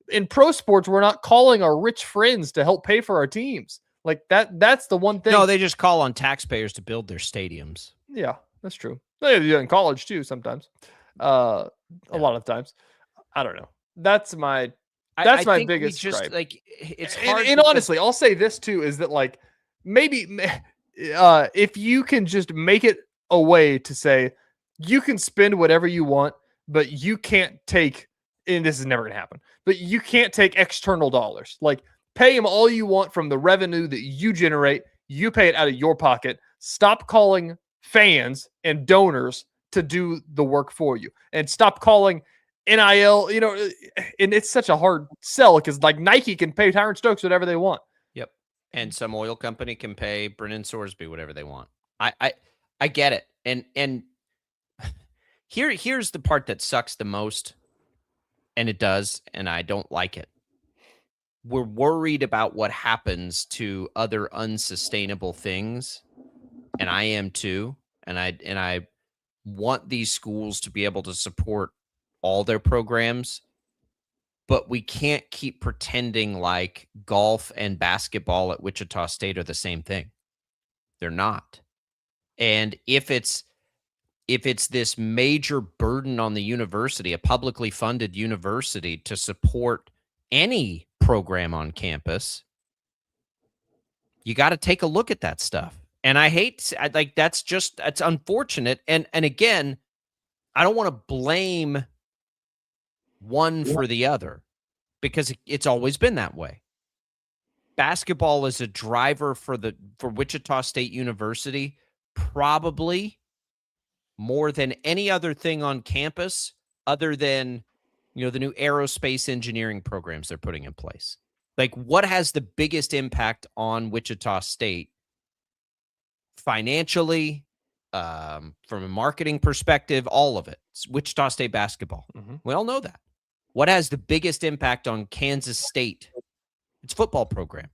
in pro sports, we're not calling our rich friends to help pay for our teams. Like that's the one thing. No, they just call on taxpayers to build their stadiums. Yeah, that's true. They do in college too sometimes. A lot of times. I don't know. That's my biggest gripe. Like, it's hard. And honestly, I'll say this too, is that like maybe if you can just make it a way to say you can spend whatever you want, but you can't take, and this is never going to happen, but you can't take external dollars. Like, pay them all you want from the revenue that you generate. You pay it out of your pocket. Stop calling fans and donors to do the work for you, and stop calling NIL, and it's such a hard sell because like Nike can pay Tyron Stokes whatever they want. Yep. And some oil company can pay Brennan Sorsby whatever they want. I get it. And here's the part that sucks the most, and it does, and I don't like it. We're worried about what happens to other unsustainable things, and I am too. And I want these schools to be able to support all their programs, but we can't keep pretending like golf and basketball at Wichita State are the same thing. They're not. And if it's this major burden on the university, a publicly funded university, to support any program on campus, you got to take a look at that stuff. And that's unfortunate. And again, I don't want to blame one for the other, because it's always been that way. Basketball is a driver for Wichita State University, probably more than any other thing on campus, other than the new aerospace engineering programs they're putting in place. Like, what has the biggest impact on Wichita State financially, from a marketing perspective, all of it? It's Wichita State basketball. Mm-hmm. We all know that. What has the biggest impact on Kansas State? It's football program.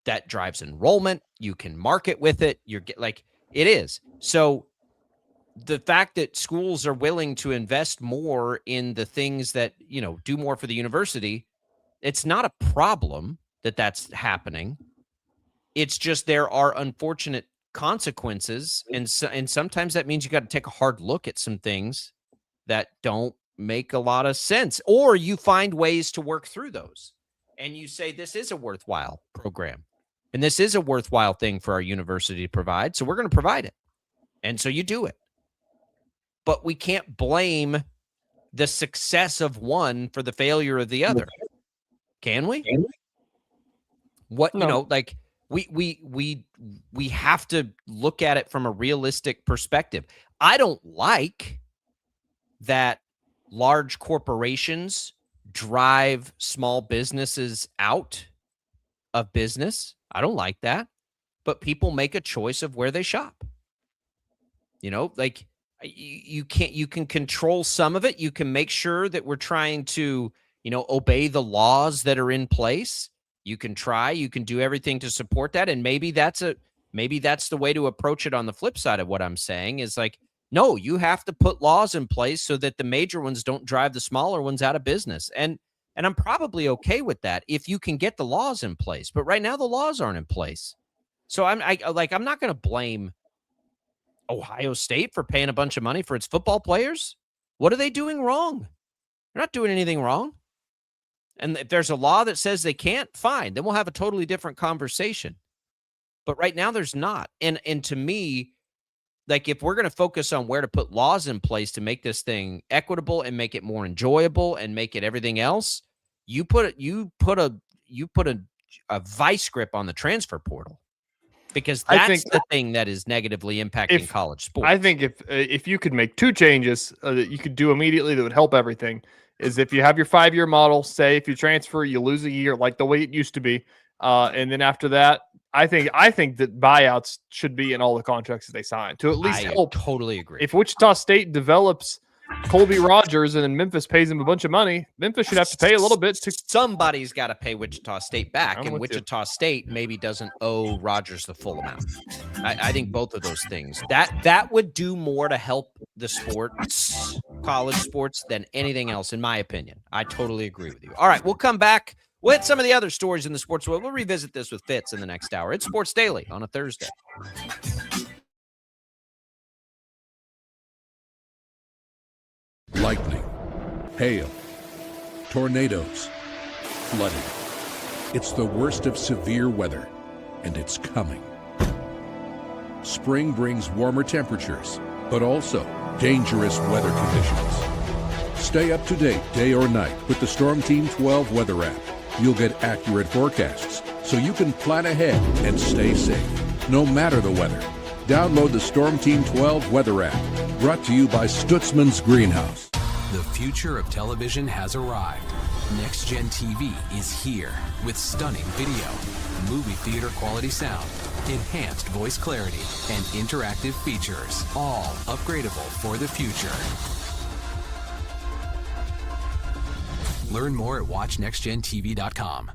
That drives enrollment. You can market with it. It is. So the fact that schools are willing to invest more in the things that, do more for the university, it's not a problem that's happening. It's just there are unfortunate consequences, and sometimes that means you got to take a hard look at some things that don't make a lot of sense, or you find ways to work through those, and you say this is a worthwhile program, and this is a worthwhile thing for our university to provide, so we're going to provide it, and so you do it. But we can't blame the success of one for the failure of the other, can we? What no. We have to look at it from a realistic perspective. I don't like that large corporations drive small businesses out of business. I don't like that. But people make a choice of where they shop. You know, like you can control some of it. You can make sure that we're trying to, obey the laws that are in place. You can do everything to support that. And maybe that's the way to approach it on the flip side of what I'm saying is like, no, you have to put laws in place so that the major ones don't drive the smaller ones out of business. And I'm probably okay with that if you can get the laws in place. But right now the laws aren't in place. So I'm not going to blame Ohio State for paying a bunch of money for its football players. What are they doing wrong? They're not doing anything wrong. And if there's a law that says they can't, fine. Then we'll have a totally different conversation. But right now there's not. And to me, like if we're going to focus on where to put laws in place to make this thing equitable and make it more enjoyable and make it everything else, you put a vice grip on the transfer portal. Because that's the thing that is negatively impacting college sports. I think if you could make two changes that you could do immediately that would help everything is if you have your 5-year model, say if you transfer, you lose a year like the way it used to be. And then after that, I think that buyouts should be in all the contracts that they sign to at least help. Totally agree. If Wichita State develops Colby Rogers and then Memphis pays him a bunch of money, Memphis should have to pay a little bit. Somebody's got to pay Wichita State back, and Wichita State maybe doesn't owe Rogers the full amount. I think both of those things. That would do more to help the sports, college sports, than anything else, in my opinion. I totally agree with you. All right, we'll come back with some of the other stories in the sports world. We'll revisit this with Fitz in the next hour. It's Sports Daily on a Thursday. Lightning, hail, tornadoes, flooding. It's the worst of severe weather, and it's coming. Spring brings warmer temperatures, but also dangerous weather conditions. Stay up to date day or night with the Storm Team 12 weather app. You'll get accurate forecasts, so you can plan ahead and stay safe, no matter the weather. Download the Storm Team 12 weather app, brought to you by Stutzman's Greenhouse. The future of television has arrived. Next Gen TV is here with stunning video, movie theater quality sound, enhanced voice clarity, and interactive features, all upgradable for the future. Learn more at watchnextgentv.com.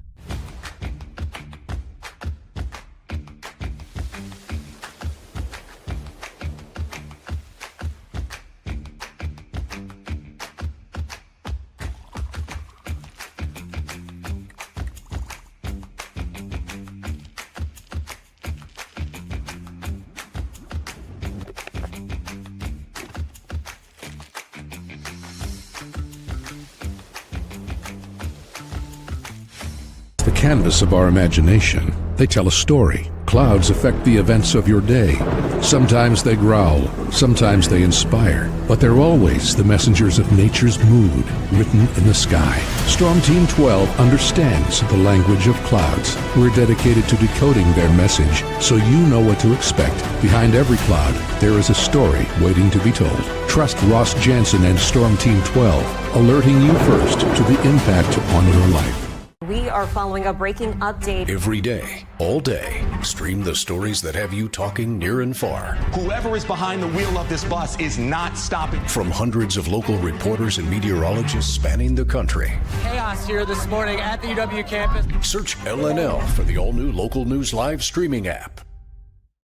The canvas of our imagination. They tell a story. Clouds affect the events of your day. Sometimes they growl, sometimes they inspire, but they're always the messengers of nature's mood written in the sky. Storm Team 12 understands the language of clouds. We're dedicated to decoding their message so you know what to expect. Behind every cloud, there is a story waiting to be told. Trust Ross Jansen and Storm Team 12, alerting you first to the impact on your life. We are following a breaking update. Every day, all day, stream the stories that have you talking near and far. Whoever is behind the wheel of this bus is not stopping. From hundreds of local reporters and meteorologists spanning the country. Chaos here this morning at the UW campus. Search LNL for the all-new Local News Live streaming app.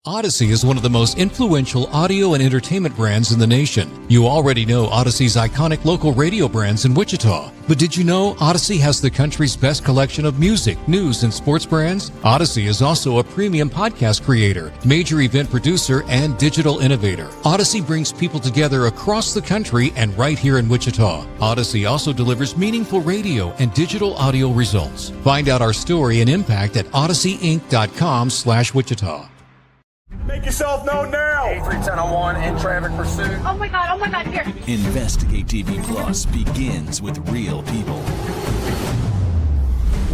Odyssey is one of the most influential audio and entertainment brands in the nation. You already know Odyssey's iconic local radio brands in Wichita. But did you know Odyssey has the country's best collection of music, news, and sports brands? Odyssey is also a premium podcast creator, major event producer, and digital innovator. Odyssey brings people together across the country and right here in Wichita. Odyssey also delivers meaningful radio and digital audio results. Find out our story and impact at odysseyinc.com/Wichita. Make yourself known now. 310-01 in traffic pursuit. Oh my God, here. Investigate TV Plus begins with real people.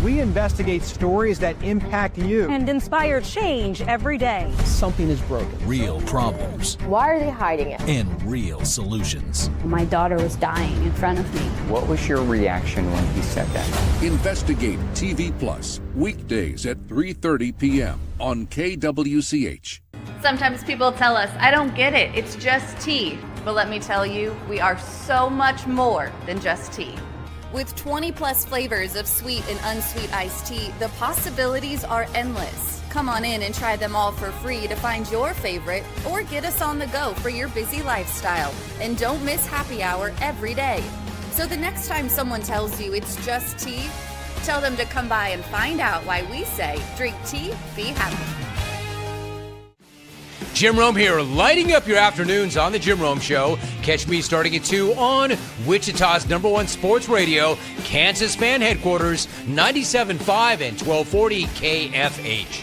We investigate stories that impact you. And inspire change every day. Something is broken. Real problems Why are they hiding it? and real solutions. My daughter was dying in front of me. What was your reaction when he said that? Investigate TV Plus, weekdays at 3:30 p.m. on KWCH. Sometimes people tell us, I don't get it, it's just tea. But let me tell you, we are so much more than just tea. With 20 plus flavors of sweet and unsweet iced tea, the possibilities are endless. Come on in and try them all for free to find your favorite or get us on the go for your busy lifestyle. And don't miss happy hour every day. So the next time someone tells you it's just tea, tell them to come by and find out why we say drink tea, be happy. Jim Rome here, lighting up your afternoons on The Jim Rome Show. Catch me starting at 2 on Wichita's #1 sports radio, Kansas Fan Headquarters, 97.5 and 1240 KFH.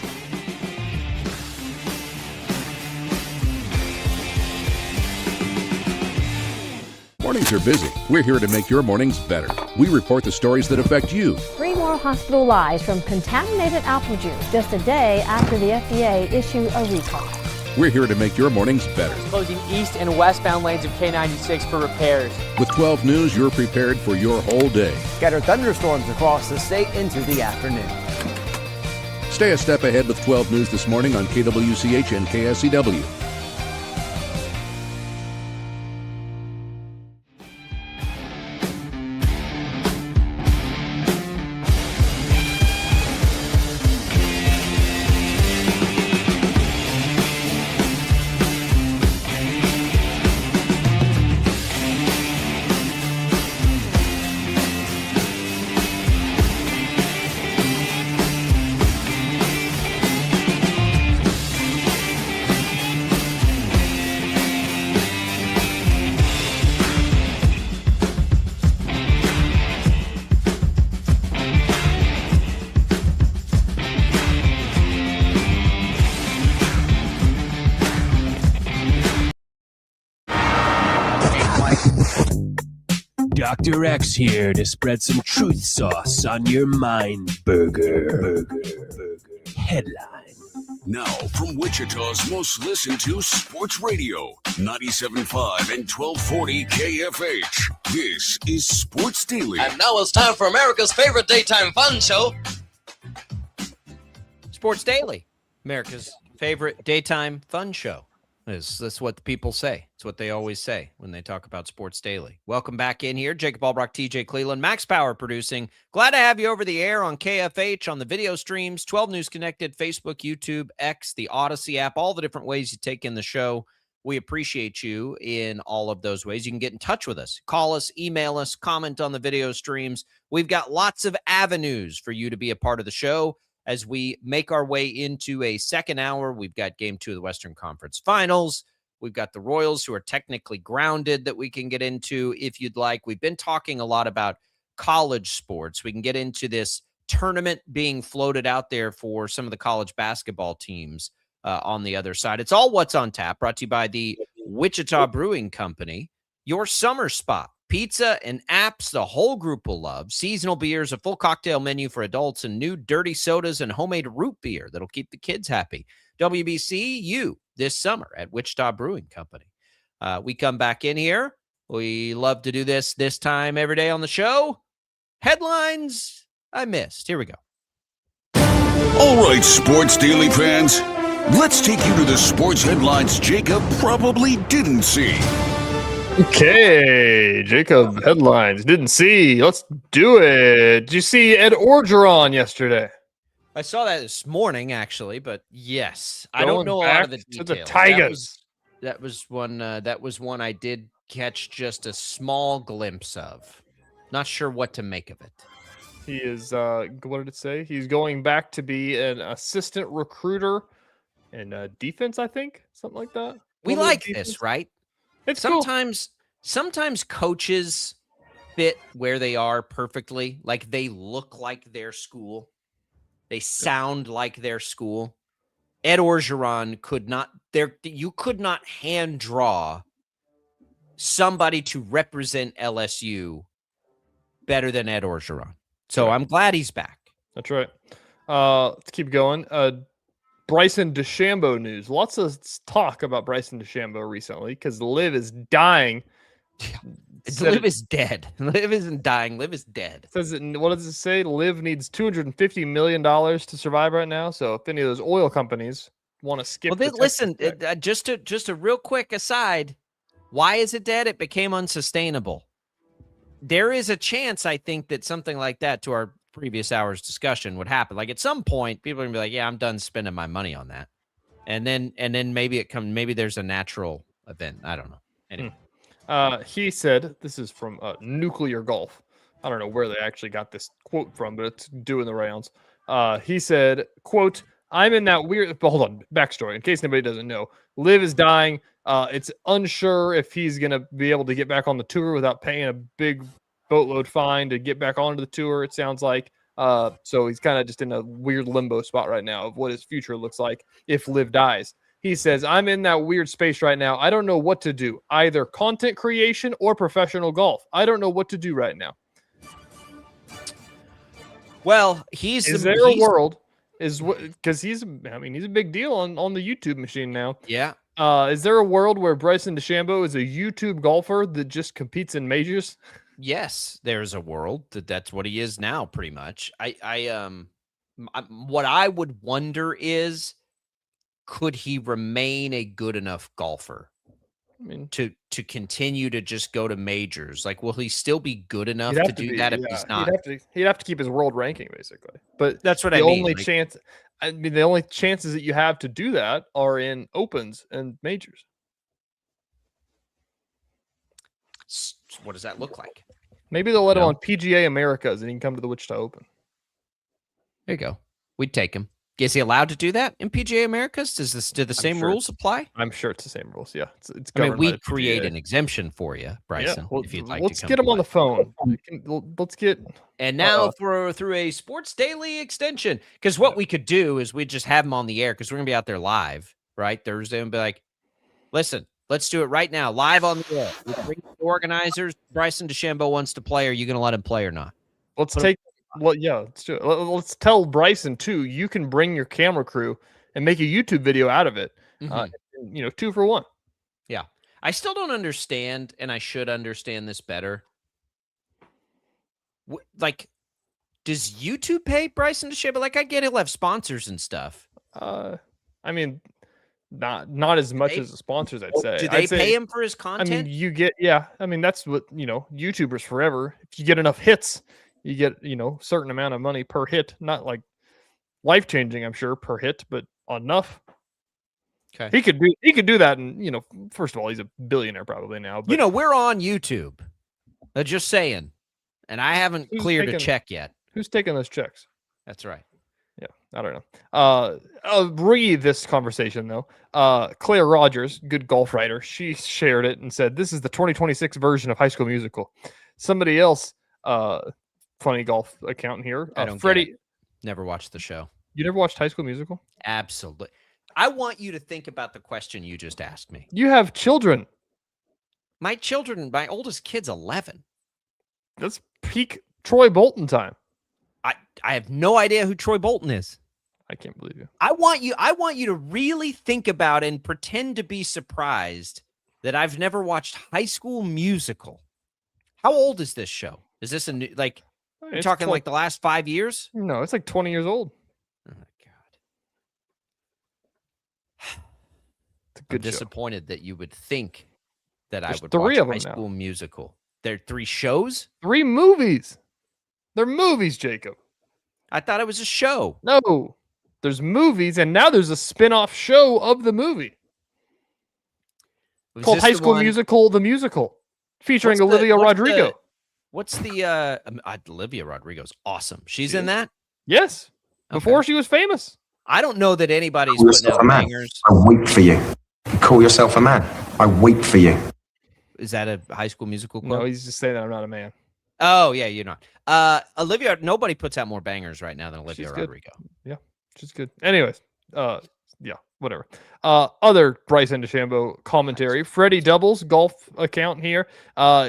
Mornings are busy. We're here to make your mornings better. We report the stories that affect you. 3 more hospitalized from contaminated apple juice just a day after the FDA issued a recall. We're here to make your mornings better. Closing east and westbound lanes of K96 for repairs. With 12 News, you're prepared for your whole day. Scattered thunderstorms across the state into the afternoon. Stay a step ahead with 12 News this morning on KWCH and KSCW. Dr. X here to spread some truth sauce on your mind burger. Headline. Now, from Wichita's most listened to sports radio, 97.5 and 1240 KFH. This is Sports Daily. And now it's time for America's favorite daytime fun show. Sports Daily, America's favorite daytime fun show. That's what the people say. It's what they always say when they talk about Sports Daily. Welcome back in here. Jacob Albrock, TJ Cleveland, Max Power producing. Glad to have you over the air on KFH, on the video streams, 12 News Connected, Facebook, YouTube, X, the Odyssey app, all the different ways you take in the show. We appreciate you in all of those ways. You can get in touch with us. Call us, email us, comment on the video streams. We've got lots of avenues for you to be a part of the show. As we make our way into a second hour, we've got Game 2 of the Western Conference Finals. We've got the Royals, who are technically grounded, that we can get into if you'd like. We've been talking a lot about college sports. We can get into this tournament being floated out there for some of the college basketball teams on the other side. It's all What's on Tap, brought to you by the Wichita Brewing Company, your summer spot. Pizza and apps the whole group will love. Seasonal beers, a full cocktail menu for adults, and new dirty sodas and homemade root beer that'll keep the kids happy. WBCU this summer at Wichita Brewing Company. We come back in here. We love to do this time every day on the show. Headlines I missed. Here we go. All right, Sports Daily fans, let's take you to the sports headlines Jacob probably didn't see. Okay, Jacob, headlines. Didn't see. Let's do it. Did you see Ed Orgeron yesterday? I saw that this morning, actually, but yes. I don't know a lot of the details. To the Tigers. That was one I did catch just a small glimpse of. Not sure what to make of it. He is, what did it say? He's going back to be an assistant recruiter in defense, I think. Something like that. We like this, right? It's sometimes coaches fit where they are perfectly. Like they look like their school. They sound like their school. Ed Orgeron you could not hand draw somebody to represent LSU better than Ed Orgeron. So I'm glad he's back. That's right. Let's keep going. Bryson DeChambeau news. Lots of talk about Bryson DeChambeau recently because Liv is dying. Liv is dead. Liv isn't dying. Liv is dead. Says it, what does it say? Liv needs $250 million to survive right now. So if any of those oil companies want to skip, well, listen. Just a real quick aside. Why is it dead? It became unsustainable. There is a chance, I think, that something like that, to our previous hour's discussion, would happen. Like at some point, people are gonna be like, "Yeah, I'm done spending my money on that," and then maybe there's a natural event. I don't know. Anyway. He said, this is from Nuclear Golf. I don't know where they actually got this quote from, but it's doing the rounds. He said, quote, I'm in that weird, hold on, backstory, in case anybody doesn't know. Liv is dying. It's unsure if he's going to be able to get back on the tour without paying a big boatload fine to get back onto the tour, it sounds like. So he's kind of just in a weird limbo spot right now of what his future looks like if Liv dies. He says, I'm in that weird space right now. I don't know what to do, either content creation or professional golf. I don't know what to do right now. Well, is there a world because he's a big deal on the YouTube machine now. Yeah. Is there a world where Bryson DeChambeau is a YouTube golfer that just competes in majors? Yes, there's a world that's what he is now, pretty much. What I would wonder is, could he remain a good enough golfer? I mean, to continue to just go to majors? Like, will he still be good enough to do that if he's not? He'd have to keep his world ranking, basically. But that's what I mean. The only chances that you have to do that are in opens and majors. What does that look like? Maybe they'll let him on PGA Americas and he can come to the Wichita Open. There you go. We'd take him. Is he allowed to do that in PGA Americas? Do the same rules apply? I'm sure it's the same rules. Yeah, it's. I mean, we create an exemption for you, Bryson. Yeah, if you'd like let's to get him on the phone. Let's get. And now through a Sports Daily extension, because what we could do is we just have him on the air because we're gonna be out there live, right, Thursday, and be like, listen, let's do it right now, live on the air. We bring the organizers. Bryson DeChambeau wants to play. Are you gonna let him play or not? Let's take. Well, yeah, let's do it. Let's tell Bryson too. You can bring your camera crew and make a YouTube video out of it. 2 for 1. Yeah, I still don't understand, and I should understand this better. Like, does YouTube pay Bryson DeChambeau? Like, I get he'll have sponsors and stuff. I mean, not as much as the sponsors. I'd say. Do they pay him for his content? I mean, you get I mean, that's what YouTubers forever. If you get enough hits. You get, certain amount of money per hit, not like life-changing, I'm sure, per hit, but enough. Okay. He could do that. And, first of all, he's a billionaire probably now. But we're on YouTube. Just saying. And I haven't cleared a check yet. Who's taking those checks? That's right. Yeah. I don't know. I'll read this conversation though. Claire Rogers, good golf writer. She shared it and said, this is the 2026 version of High School Musical. Somebody else, funny golf account here. I don't Freddie. Never watched the show. You never watched High School Musical? Absolutely. I want you to think about the question you just asked me. You have children. My oldest kid's 11. That's peak Troy Bolton time. I have no idea who Troy Bolton is. I can't believe you. I want you to really think about and pretend to be surprised that I've never watched High School Musical. How old is this show? Is this a new, like, you're talking like the last 5 years? No, it's like 20 years old. Oh, my God. I'm disappointed that you would think that I would watch High School Musical. There are 3 shows? 3 movies. They're movies, Jacob. I thought it was a show. No. There's movies, and now there's a spin-off show of the movie. Called High School Musical, the Musical, featuring Olivia Rodrigo. Olivia Rodrigo's awesome. She's in that? Yes. Before she was famous. I don't know that anybody's putting out bangers. I wait for you. Call yourself a man. I wait for you. Is that a High School Musical quote? No, he's just saying that I'm not a man. Oh, yeah, you're not. Olivia, nobody puts out more bangers right now than Olivia Rodrigo. Yeah, she's good. Anyways, yeah, whatever. Other Bryson DeChambeau commentary. Freddie Doubles, golf account here.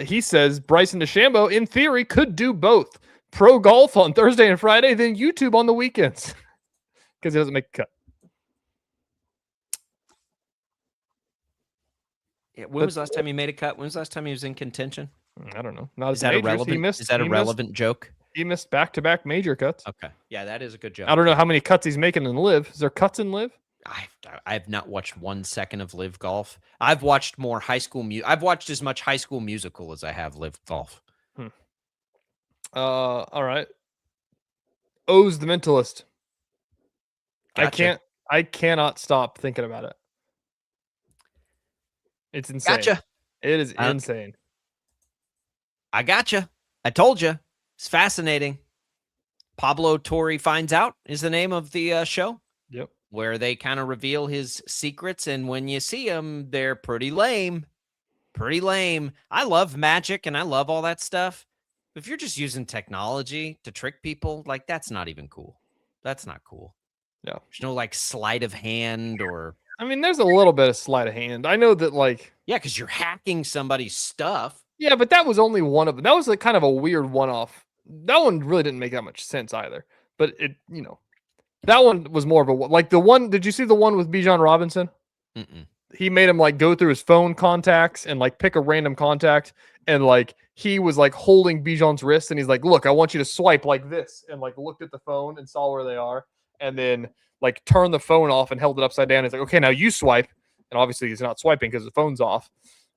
He says Bryson DeChambeau, in theory, could do both. pro golf on Thursday and Friday, then YouTube on the weekends because he doesn't make a cut. Yeah, when was the last time he made a cut? When was the last time he was in contention? I don't know. Not is that irrelevant? Is that a relevant joke? He missed back-to-back major cuts. Okay. Yeah, that is a good joke. I don't know how many cuts he's making in Live. Is there cuts in Live? I've not watched 1 second of Live Golf. I've watched more High School I've watched as much High School Musical as I have Live Golf. All right. O's the Mentalist. Gotcha. I cannot stop thinking about it. It's insane. Gotcha. It is insane. I gotcha. I told you. It's fascinating. Pablo Torre Finds Out is the name of the show. Yep. Where they kind of reveal his secrets, and when you see them, they're pretty lame. Pretty lame. I love magic and I love all that stuff. But if you're just using technology to trick people, like, that's not even cool. That's not cool. No. There's no like sleight of hand or. I mean, there's a little bit of sleight of hand. I know that, like. Yeah, because you're hacking somebody's stuff. Yeah, but that was only one of them. That was like kind of a weird one-off. That one really didn't make that much sense either. But it, that one was more of a, like the one, did you see the one with Bijan Robinson? Mm-mm. He made him like go through his phone contacts and like pick a random contact. And like, he was like holding Bijan's wrist and he's like, look, I want you to swipe like this. And like looked at the phone and saw where they are. And then like turned the phone off and held it upside down. He's like, okay, now you swipe. And obviously he's not swiping because the phone's off.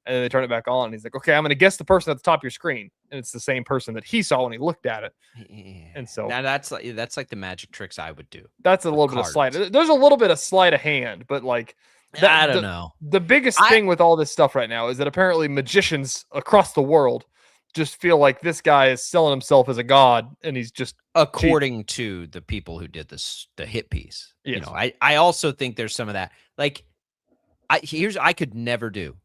And then they turn it back on. And he's like, okay, I'm going to guess the person at the top of your screen. And it's the same person that he saw when he looked at it. Yeah. And so now that's like the magic tricks I would do. That's a little bit of sleight. There's a little bit of sleight of hand, but like, I don't know. The biggest thing with all this stuff right now is that apparently magicians across the world just feel like this guy is selling himself as a god, and he's just according to the people who did this, the hit piece. Yes. I also think there's some of that. Like, I could never do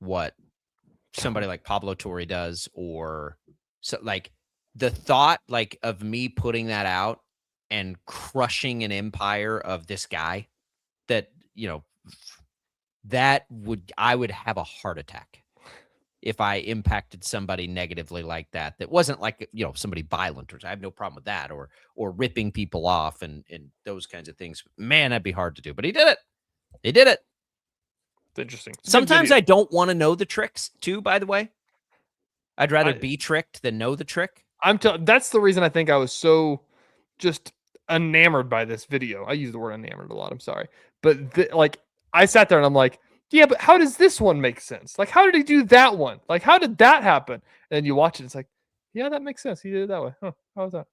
what somebody like Pablo Torre does, or so like the thought like of me putting that out and crushing an empire of this guy that, I would have a heart attack if I impacted somebody negatively like that. That wasn't like, somebody violent, or I have no problem with that, or ripping people off and those kinds of things. Man, that'd be hard to do, but he did it. He did it. It's interesting. Sometimes I don't want to know the tricks too, by the way. I'd rather be tricked than know the trick. That's the reason I think I was so just enamored by this video. I use the word enamored a lot. I'm sorry. But like, I sat there and I'm like, yeah, but how does this one make sense? Like, how did he do that one? Like, how did that happen? And then you watch it. It's like, yeah, that makes sense. He did it that way. Huh, how was that?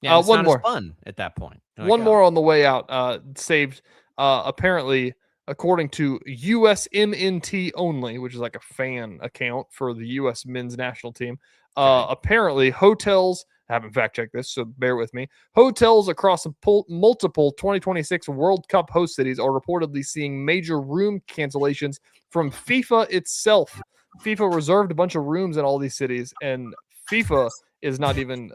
Yeah, it's one not more as fun at that point. One more on the way out. Saved, apparently, according to USMNT only, which is like a fan account for the U.S. men's national team. Apparently, hotels, I haven't fact checked this, so bear with me. Hotels across multiple 2026 World Cup host cities are reportedly seeing major room cancellations from FIFA itself. FIFA reserved a bunch of rooms in all these cities, and FIFA is not even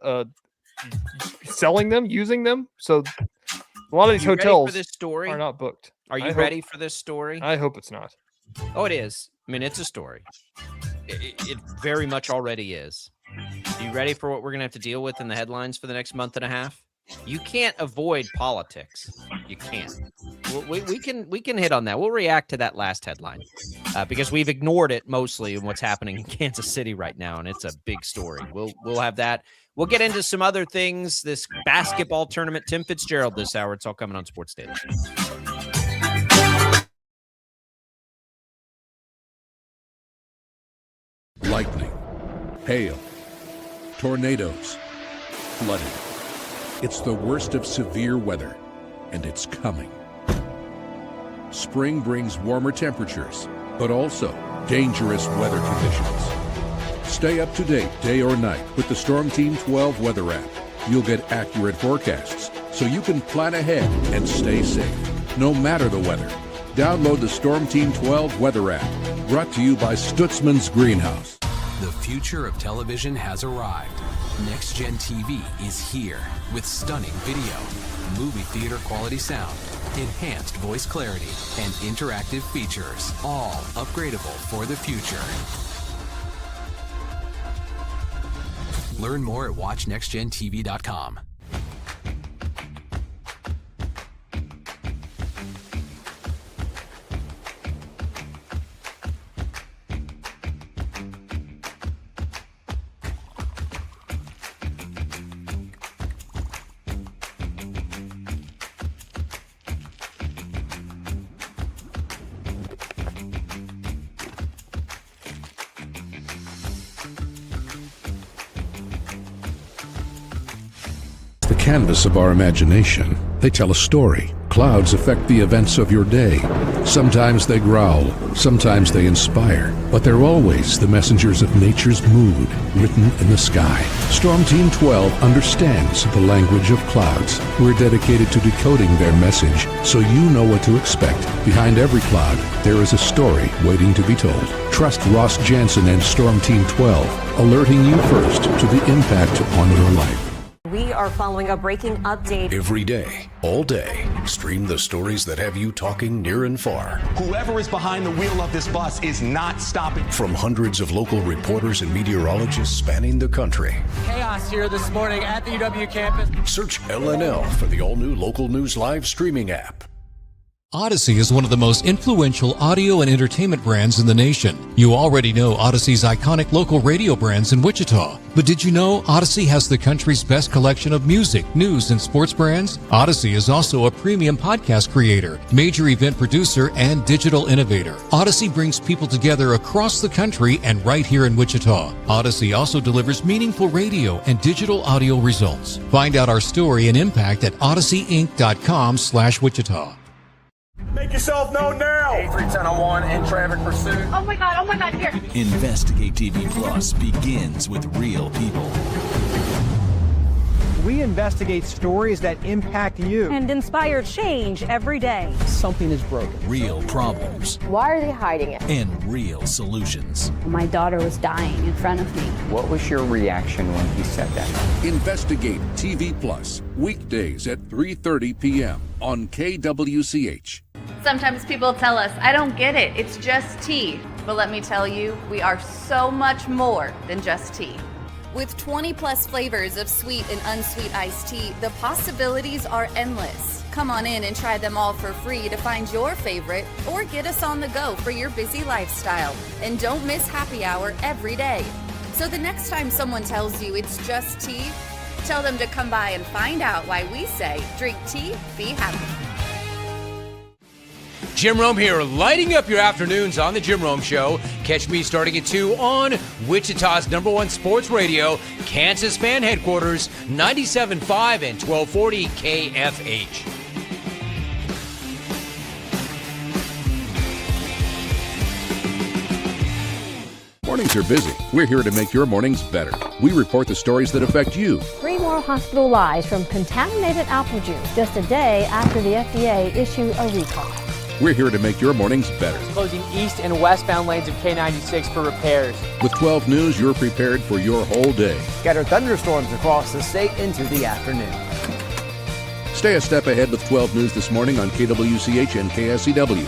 selling them, using them. So a lot of these hotels are not booked. Are you ready for this story? I hope it's not. Oh, it is. I mean, it's a story. It very much already is. Are you ready for what we're going to have to deal with in the headlines for the next month and a half? You can't avoid politics. You can't. We can hit on that. We'll react to that last headline because we've ignored it mostly in what's happening in Kansas City right now, and it's a big story. We'll have that. We'll get into some other things. This basketball tournament, Tim Fitzgerald this hour. It's all coming on Sports Daily. Lightning, hail, tornadoes, flooding. It's the worst of severe weather, and it's coming. Spring brings warmer temperatures, but also dangerous weather conditions. Stay up to date day or night with the Storm Team 12 weather app. You'll get accurate forecasts, so you can plan ahead and stay safe, no matter the weather. Download the Storm Team 12 weather app, brought to you by Stutzman's Greenhouse. The future of television has arrived. Next Gen TV is here with stunning video, movie theater quality sound, enhanced voice clarity, and interactive features, all upgradable for the future. Learn more at watchnextgentv.com. The canvas of our imagination. They tell a story. Clouds affect the events of your day. Sometimes they growl, sometimes they inspire, but they're always the messengers of nature's mood, written in the sky. Storm Team 12 understands the language of clouds. We're dedicated to decoding their message so you know what to expect. Behind every cloud, there is a story waiting to be told. Trust Ross Jansen and Storm Team 12, alerting you first to the impact on your life. We are following a breaking update. Every day, all day, stream the stories that have you talking near and far. Whoever is behind the wheel of this bus is not stopping. From hundreds of local reporters and meteorologists spanning the country. Chaos here this morning at the UW campus. Search LNL for the all-new Local News Live streaming app. Odyssey is one of the most influential audio and entertainment brands in the nation. You already know Odyssey's iconic local radio brands in Wichita. But did you know Odyssey has the country's best collection of music, news, and sports brands? Odyssey is also a premium podcast creator, major event producer, and digital innovator. Odyssey brings people together across the country and right here in Wichita. Odyssey also delivers meaningful radio and digital audio results. Find out our story and impact at odysseyinc.com/Wichita. Make yourself known now. 83-1001 in traffic pursuit. Oh my God, here. Investigate TV Plus begins with real people. We investigate stories that impact you. And inspire change every day. Something is broken. Real problems. Why are they hiding it? And real solutions. My daughter was dying in front of me. What was your reaction when he said that? Investigate TV Plus, weekdays at 3:30 p.m. on KWCH. Sometimes people tell us, I don't get it, it's just tea. But let me tell you, we are so much more than just tea. With 20 plus flavors of sweet and unsweet iced tea, the possibilities are endless. Come on in and try them all for free to find your favorite or get us on the go for your busy lifestyle. And don't miss happy hour every day. So the next time someone tells you it's just tea, tell them to come by and find out why we say drink tea, be happy. Jim Rome here, lighting up your afternoons on The Jim Rome Show. Catch me starting at 2 on Wichita's #1 sports radio, Kansas Fan Headquarters, 97.5 and 1240 KFH. Mornings are busy. We're here to make your mornings better. We report the stories that affect you. 3 more hospital lies from contaminated apple juice just a day after the FDA issued a recall. We're here to make your mornings better. Closing east and westbound lanes of K96 for repairs. With 12 News, you're prepared for your whole day. Scattered thunderstorms across the state into the afternoon. Stay a step ahead with 12 News this morning on KWCH and KSCW.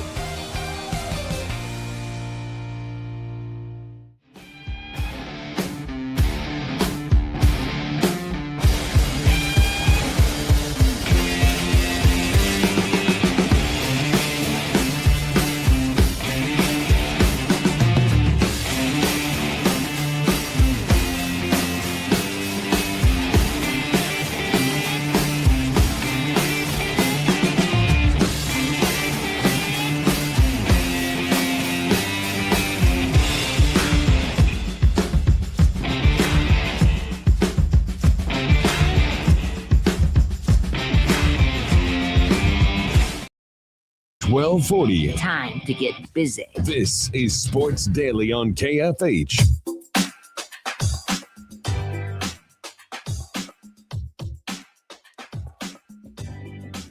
Time to get busy. This is Sports Daily on KFH.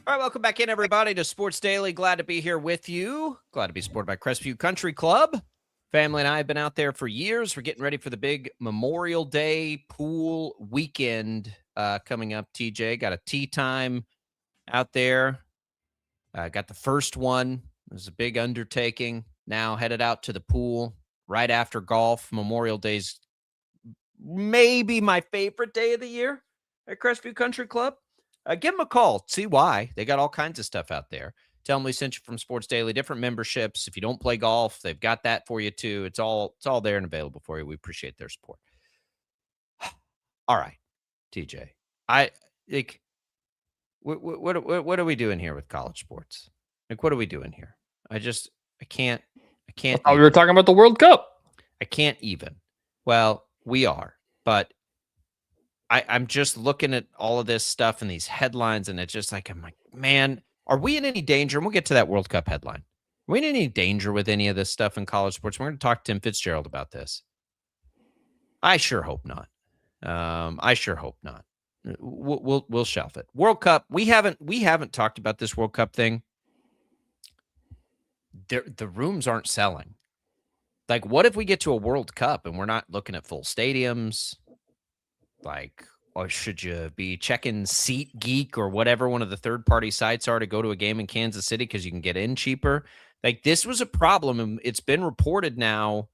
All right, welcome back in, everybody, to Sports Daily. Glad to be here with you. Glad to be supported by Crestview Country Club. Family and I have been out there for years. We're getting ready for the big Memorial Day pool weekend coming up, TJ. Got a tea time out there. Got the first one. It was a big undertaking. Now headed out to the pool right after golf. Memorial Day's maybe my favorite day of the year at Crestview Country Club. Give them a call. See why. They got all kinds of stuff out there. Tell them we sent you from Sports Daily, different memberships. If you don't play golf, they've got that for you too. It's all there and available for you. We appreciate their support. All right, TJ. I think what are we doing here with college sports? Like, what are we doing here? I can't. Oh, we were talking about the World Cup. I can't even. Well, we are, but I'm just looking at all of this stuff and these headlines, and it's just like, I'm like, man, are we in any danger? And we'll get to that World Cup headline. Are we in any danger with any of this stuff in college sports? We're going to talk to Tim Fitzgerald about this. I sure hope not. I sure hope not. We'll shelf it. World Cup. We haven't talked about this World Cup thing. The rooms aren't selling. Like, what if we get to a World Cup and we're not looking at full stadiums? Like, or should you be checking SeatGeek or whatever one of the third-party sites are to go to a game in Kansas City because you can get in cheaper? Like, this was a problem, and it's been reported now.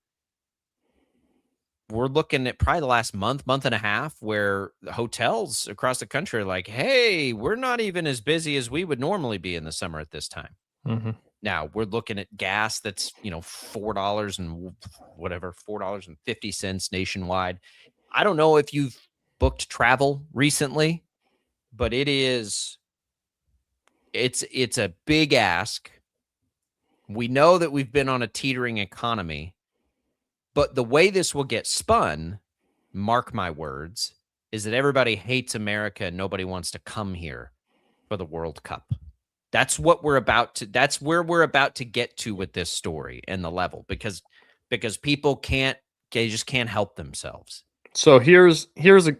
We're looking at probably the last month and a half where the hotels across the country are like, hey, we're not even as busy as we would normally be in the summer at this time. Mm-hmm. Now we're looking at gas that's, $4 and whatever, $4.50 nationwide. I don't know if you've booked travel recently, but it's a big ask. We know that we've been on a teetering economy, but the way this will get spun, mark my words, is that everybody hates America and nobody wants to come here for the World Cup. That's what that's where we're about to get to with this story and the level, because people they just can't help themselves. So here's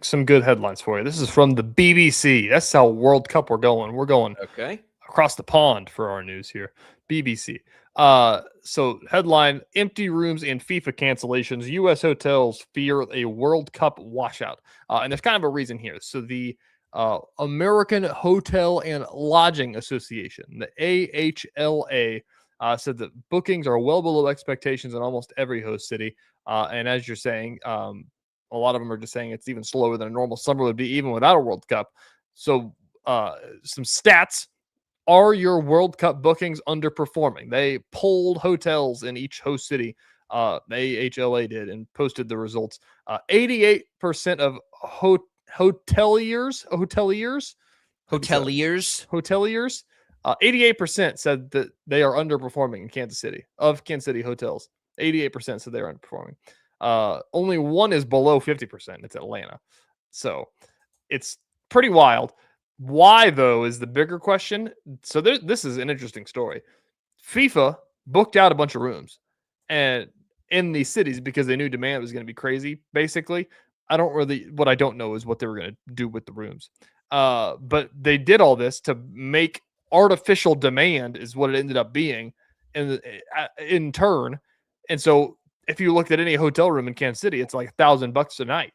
some good headlines for you. This is from the BBC. That's how World Cup we're going. We're going across the pond for our news here. BBC. So headline: empty rooms and FIFA cancellations. U.S. hotels fear a World Cup washout. And there's kind of a reason here. So the American Hotel and Lodging Association, the AHLA, said that bookings are well below expectations in almost every host city. And as you're saying, a lot of them are just saying it's even slower than a normal summer would be, even without a World Cup. So some stats. Are your World Cup bookings underperforming? They polled hotels in each host city. The AHLA did and posted the results. 88% of hoteliers, 88% said that they are underperforming in Kansas City. Of Kansas City hotels, 88% said they're underperforming. Only one is below 50%. It's Atlanta. So it's pretty wild. Why, though, is the bigger question. So this is an interesting story. FIFA booked out a bunch of rooms and in these cities because they knew demand was going to be crazy, basically. What I don't know is what they were going to do with the rooms. But they did all this to make artificial demand is what it ended up being in turn. And so if you looked at any hotel room in Kansas City, it's like $1,000 a night.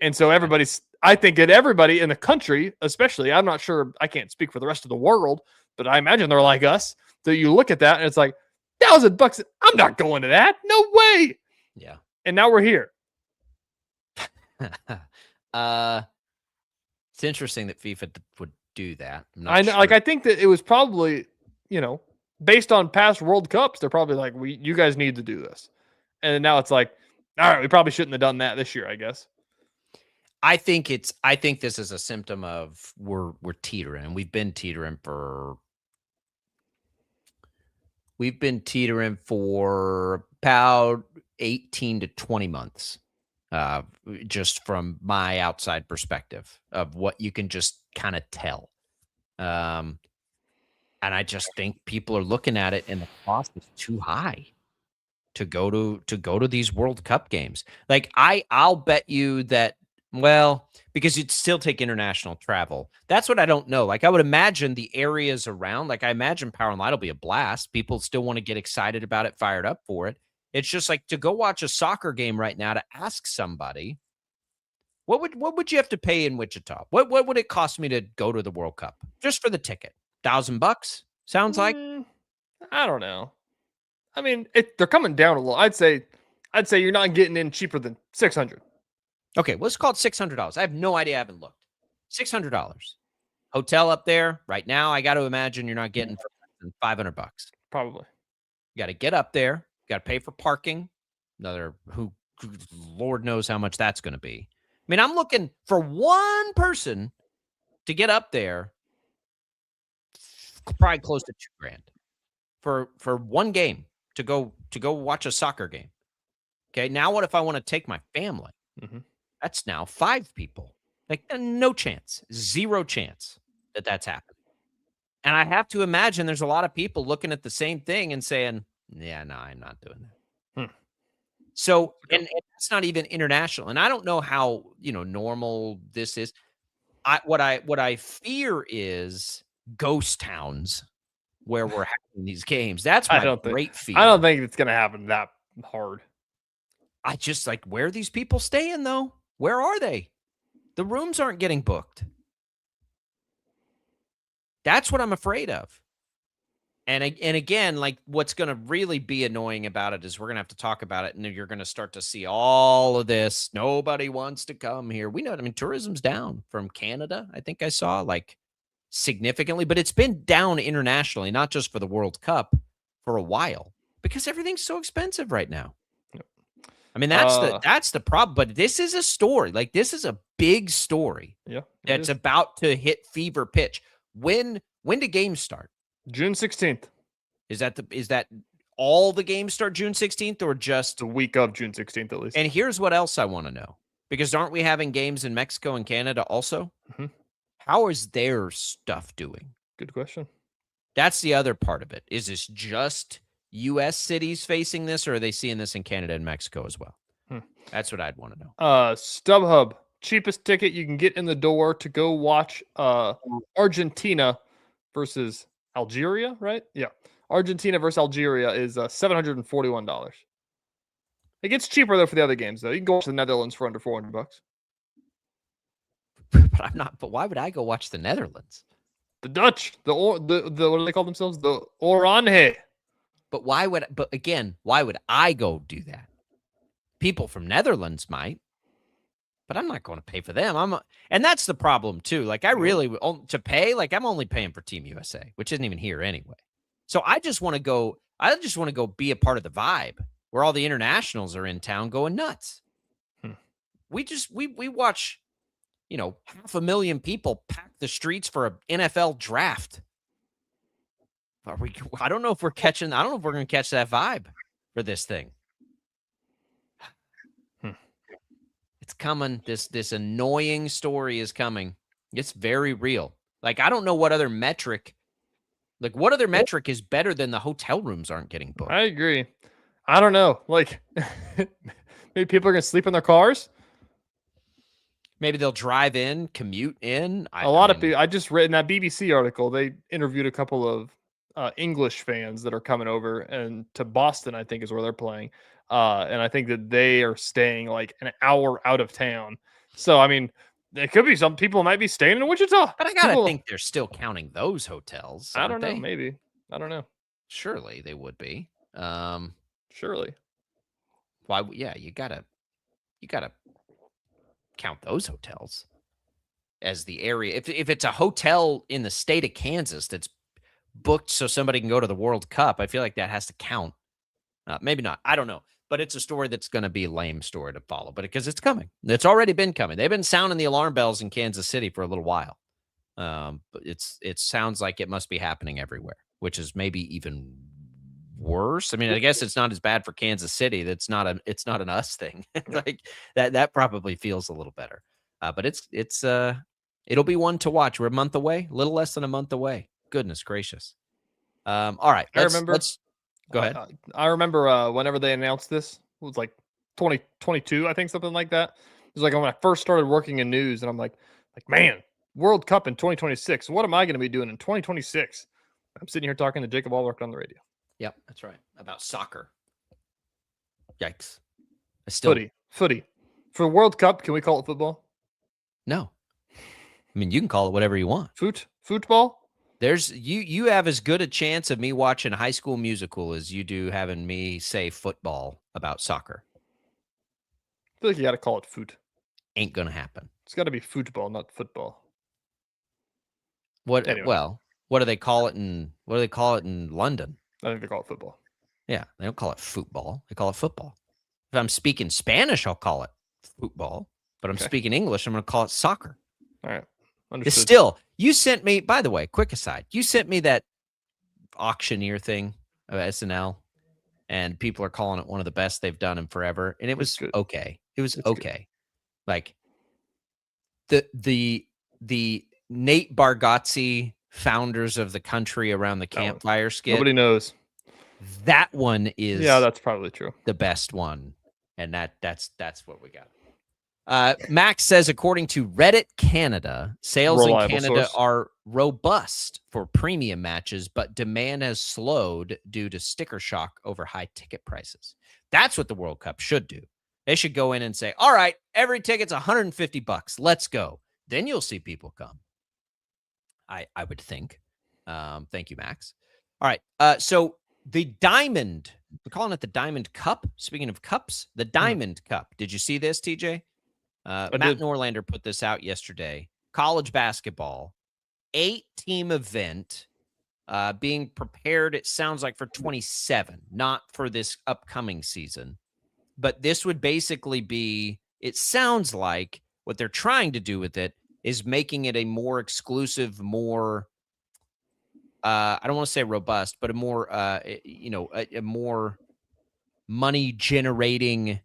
And so I think that everybody in the country, especially, I'm not sure, I can't speak for the rest of the world, but I imagine they're like us. So you look at that and it's like $1,000. I'm not going to that. No way. Yeah. And now we're here. It's interesting that FIFA would do that. I know. Sure. Like, I think that it was probably, based on past World Cups, they're probably like, you guys need to do this. And now it's like, all right, we probably shouldn't have done that this year, I guess. I think this is a symptom of we're teetering. We've been teetering for about 18 to 20 months. Just from my outside perspective of what you can just kind of tell. And I just think people are looking at it and the cost is too high to go to these World Cup games. Like I'll bet you that, well, because you'd still take international travel. That's what I don't know. Like I would imagine the areas around, like I imagine Power and Light will be a blast. People still want to get excited about it, fired up for it. It's just like to go watch a soccer game right now, to ask somebody, what would you have to pay in Wichita? What would it cost me to go to the World Cup just for the ticket? $1,000 sounds like. I don't know. I mean, they're coming down a little. I'd say you're not getting in cheaper than $600. Okay, let's call it $600. I have no idea. I haven't looked. $600. Hotel up there right now. I got to imagine you're not getting for less than $500. Probably. You got to get up there. You got to pay for parking. Lord knows how much that's going to be. I mean, I'm looking for one person to get up there, probably close to $2,000 for one game to go watch a soccer game. Okay, now what if I want to take my family? Mm-hmm. That's now 5 people. Like, no chance, 0 chance that that's happening. And I have to imagine there's a lot of people looking at the same thing and saying, yeah, no, I'm not doing that. So, and it's not even international. And I don't know how, normal this is. What I fear is ghost towns where we're having these games. That's my great fear. I don't think it's going to happen that hard. I just where are these people staying though? Where are they? The rooms aren't getting booked. That's what I'm afraid of. And again, what's going to really be annoying about it is we're going to have to talk about it, and you're going to start to see all of this. Nobody wants to come here. We know, tourism's down from Canada. I think I saw significantly, but it's been down internationally, not just for the World Cup, for a while, because everything's so expensive right now. I mean, that's the problem. But this is a story. This is a big story. Yeah, that's about to hit fever pitch. When do games start? June 16th. Is that all the games start June 16th or just the week of June 16th at least? And here's what else I want to know, because aren't we having games in Mexico and Canada also? Mm-hmm. How is their stuff doing? Good question. That's the other part of it. Is this just U.S. cities facing this, or are they seeing this in Canada and Mexico as well? That's what I'd want to know. StubHub, cheapest ticket you can get in the door to go watch Argentina versus Algeria, right? Yeah. Argentina versus Algeria is $741. It gets cheaper though for the other games though. You can go watch the Netherlands for under $400. But why would I go watch the Netherlands? The Dutch, the what do they call themselves? The Oranje. But why would I go do that? People from Netherlands might, but I'm not going to pay for them. And that's the problem too. I really to pay, I'm only paying for Team USA, which isn't even here anyway. So I just want to go be a part of the vibe where all the internationals are in town going nuts. We watch, 500,000 people pack the streets for an NFL draft. I don't know if we're going to catch that vibe for this thing. It's coming. This annoying story is coming. It's very real. I don't know what other metric. What other metric is better than the hotel rooms aren't getting booked? I agree. I don't know. Maybe people are going to sleep in their cars. Maybe they'll drive in, commute in. A lot of people. I just read in that BBC article, they interviewed a couple of English fans that are coming over and to Boston, I think is where they're playing. And I think that they are staying an hour out of town. So, there could be some people might be staying in Wichita. But I got to think they're still counting those hotels. I don't know. Maybe. I don't know. Surely they would be. Surely. Why? Yeah, you gotta count those hotels as the area. If it's a hotel in the state of Kansas that's booked so somebody can go to the World Cup, I feel like that has to count. Maybe not. I don't know. But it's a story that's going to be a lame story to follow. But because it's coming. It's already been coming. They've been sounding the alarm bells in Kansas City for a little while. But it sounds like it must be happening everywhere, which is maybe even worse. I guess it's not as bad for Kansas City. It's not an us thing. That probably feels a little better. But it'll be one to watch. We're a month away, a little less than a month away. Goodness gracious. All right. Go ahead. I remember whenever they announced this, it was 2022, I think, something like that. It was when I first started working in news, and I'm like, man, World Cup in 2026. What am I going to be doing in 2026? I'm sitting here talking to Jacob Albrecht on the radio. Yep, that's right. About soccer. Yikes. Footy. For World Cup, can we call it football? No. You can call it whatever you want. Football? There's you have as good a chance of me watching High School Musical as you do having me say football about soccer. I feel like you got to call it foot. Ain't going to happen. It's got to be football, not football. What? Anyway. Well, what do they call it in London? I think they call it football. Yeah, they don't call it football. They call it football. If I'm speaking Spanish, I'll call it football. But I'm speaking English, I'm going to call it soccer. All right. It's still, you sent me, by the way, quick aside, you sent me that auctioneer thing of SNL, and people are calling it one of the best they've done in forever. And it was okay. It was okay. Like the Nate Bargatze founders of the country around the campfire skit. Nobody knows. That one is that's probably true. The best one. And that's what we got. Max says, according to Reddit Canada, sales in Canada are robust for premium matches, but demand has slowed due to sticker shock over high ticket prices. That's what the World Cup should do. They should go in and say, all right, every ticket's $150. Let's go. Then you'll see people come. I would think. Thank you, Max. All right. So the Diamond, we're calling it the Diamond Cup. Speaking of cups, the Diamond Cup. Did you see this, TJ? Matt Norlander put this out yesterday. College basketball, 8-team event being prepared, it sounds like, for 27, not for this upcoming season. But this would basically be, it sounds like what they're trying to do with it is making it a more exclusive, more, I don't want to say robust, but a more, a more money-generating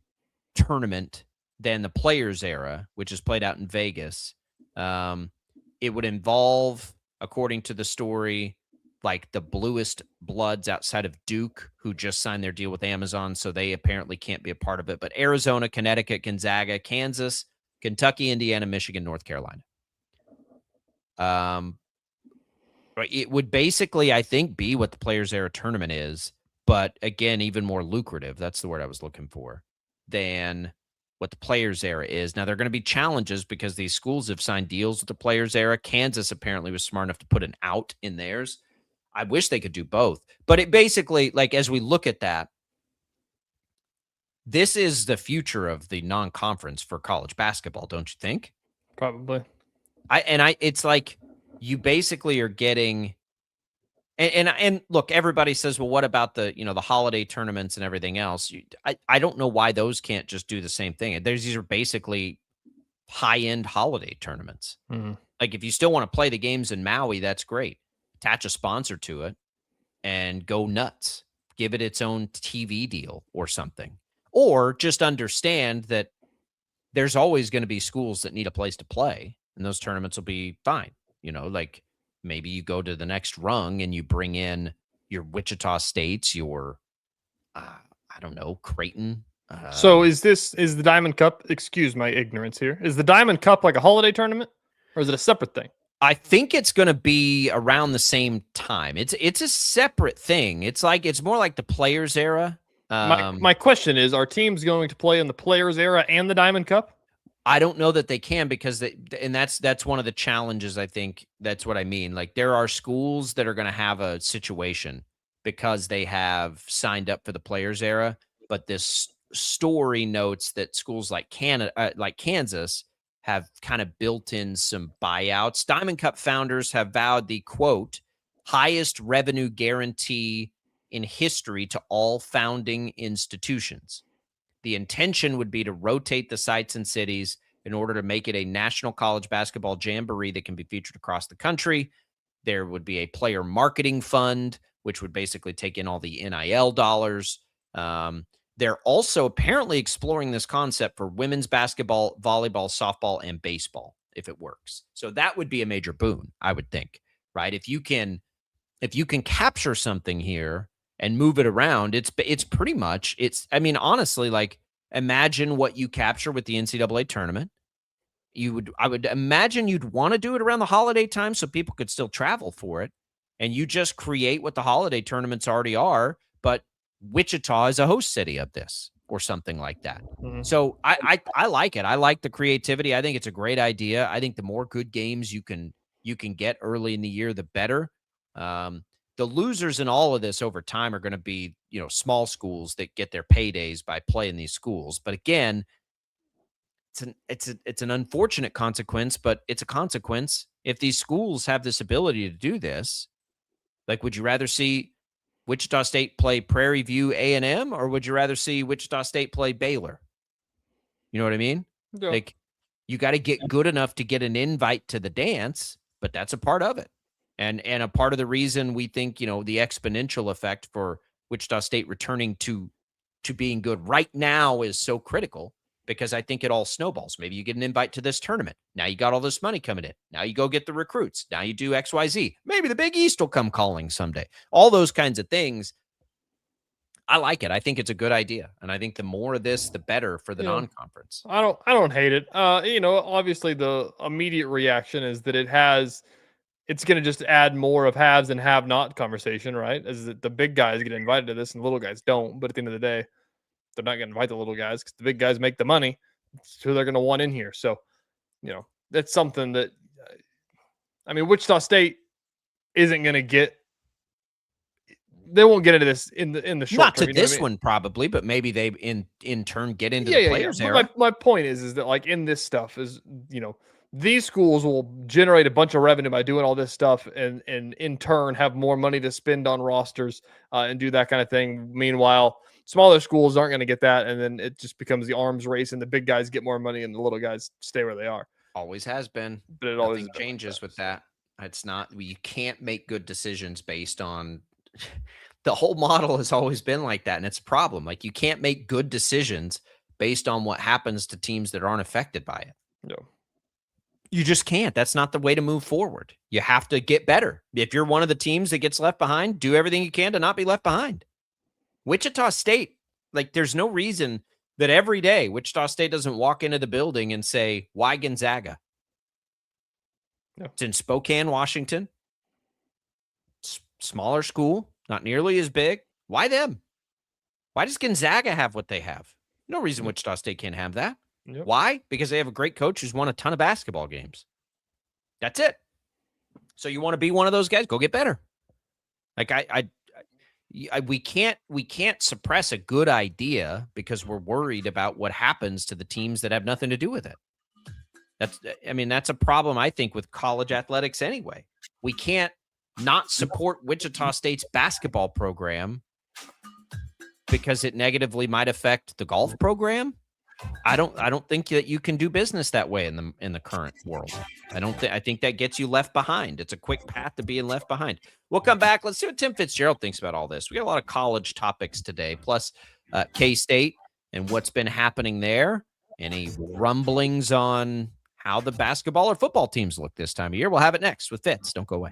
tournament than the Players Era, which is played out in Vegas. It would involve, according to the story, like the bluest bloods outside of Duke, who just signed their deal with Amazon, so they apparently can't be a part of it. But Arizona, Connecticut, Gonzaga, Kansas, Kentucky, Indiana, Michigan, North Carolina. It would basically, I think, be what the Players Era tournament is, but again, even more lucrative. That's the word I was looking for, than what the Players Era is. Now, there are going to be challenges because these schools have signed deals with the Players Era. Kansas apparently was smart enough to put an out in theirs. I wish they could do both. But it basically, like, as we look at that, this is the future of the non-conference for college basketball, don't you think? Probably. It's like you basically are getting, and look, everybody says, well, what about the, the holiday tournaments and everything else? I don't know why those can't just do the same thing. These are basically high-end holiday tournaments. Mm-hmm. Like, if you still want to play the games in Maui, that's great. Attach a sponsor to it and go nuts. Give it its own TV deal or something. Or just understand that there's always going to be schools that need a place to play, and those tournaments will be fine. Like maybe you go to the next rung and you bring in your Wichita States, your, I don't know, Creighton. So is the Diamond Cup, excuse my ignorance here, is the Diamond Cup like a holiday tournament, or is it a separate thing? I think it's going to be around the same time. It's a separate thing. It's more like the Players Era. My question is, are teams going to play in the Players Era and the Diamond Cup? I don't know that they can, because that's one of the challenges. I think that's what I mean. Like, there are schools that are going to have a situation because they have signed up for the Players Era, but this story notes that schools like Kansas have kind of built in some buyouts. Diamond Cup founders have vowed the, quote, highest revenue guarantee in history to all founding institutions. The intention would be to rotate the sites and cities in order to make it a national college basketball jamboree that can be featured across the country. There would be a player marketing fund, which would basically take in all the NIL dollars. They're also apparently exploring this concept for women's basketball, volleyball, softball, and baseball, if it works. So that would be a major boon, I would think, right? If you can capture something here and move it around, it's pretty much, honestly, like, imagine what you capture with the NCAA tournament. I would imagine you'd want to do it around the holiday time so people could still travel for it. And you just create what the holiday tournaments already are, but Wichita is a host city of this or something like that. Mm-hmm. So I like it. I like the creativity. I think it's a great idea. I think the more good games you can get early in the year, the better. The losers in all of this over time are going to be, small schools that get their paydays by playing these schools. But again, it's an unfortunate consequence, but it's a consequence. If these schools have this ability to do this, like, would you rather see Wichita State play Prairie View A&M, or would you rather see Wichita State play Baylor? You know what I mean? Yeah. Like, you got to get good enough to get an invite to the dance, but that's a part of it. And a part of the reason we think, the exponential effect for Wichita State returning to being good right now is so critical, because I think it all snowballs. Maybe you get an invite to this tournament. Now you got all this money coming in. Now you go get the recruits. Now you do XYZ. Maybe the Big East will come calling someday. All those kinds of things. I like it. I think it's a good idea. And I think the more of this, the better for the non-conference. I don't hate it. Obviously the immediate reaction is that it's going to just add more of haves and have not conversation, right? As the big guys get invited to this and the little guys don't. But at the end of the day, they're not going to invite the little guys because the big guys make the money. It's who they're going to want in here. So, that's something that, Wichita State isn't going to get. They won't get into this in the short Not term. to this one probably, but maybe they in turn get into the players Yeah. era. My point is that, like, in this stuff is, these schools will generate a bunch of revenue by doing all this stuff, and in turn have more money to spend on rosters and do that kind of thing. Meanwhile, smaller schools aren't going to get that, and then it just becomes the arms race, and the big guys get more money, and the little guys stay where they are. Always has been, but it always changes with that. It's not. You can't make good decisions based on. The whole model has always been like that, and it's a problem. Like, you can't make good decisions based on what happens to teams that aren't affected by it. No. You just can't. That's not the way to move forward. You have to get better. If you're one of the teams that gets left behind, do everything you can to not be left behind. Wichita State, like, there's no reason that every day Wichita State doesn't walk into the building and say, why Gonzaga? No. It's in Spokane, Washington. Smaller school, not nearly as big. Why them? Why does Gonzaga have what they have? No reason Wichita State can't have that. Yep. Why? Because they have a great coach who's won a ton of basketball games. That's it. So you want to be one of those guys? Go get better. Like, we can't suppress a good idea because we're worried about what happens to the teams that have nothing to do with it. That's a problem, I think, with college athletics anyway. We can't not support Wichita State's basketball program because it negatively might affect the golf program. I don't think that you can do business that way in the current world. I think that gets you left behind. It's a quick path to being left behind. We'll come back. Let's see what Tim Fitzgerald thinks about all this. We got a lot of college topics today, plus KState and what's been happening there. Any rumblings on how the basketball or football teams look this time of year? We'll have it next with Fitz. Don't go away.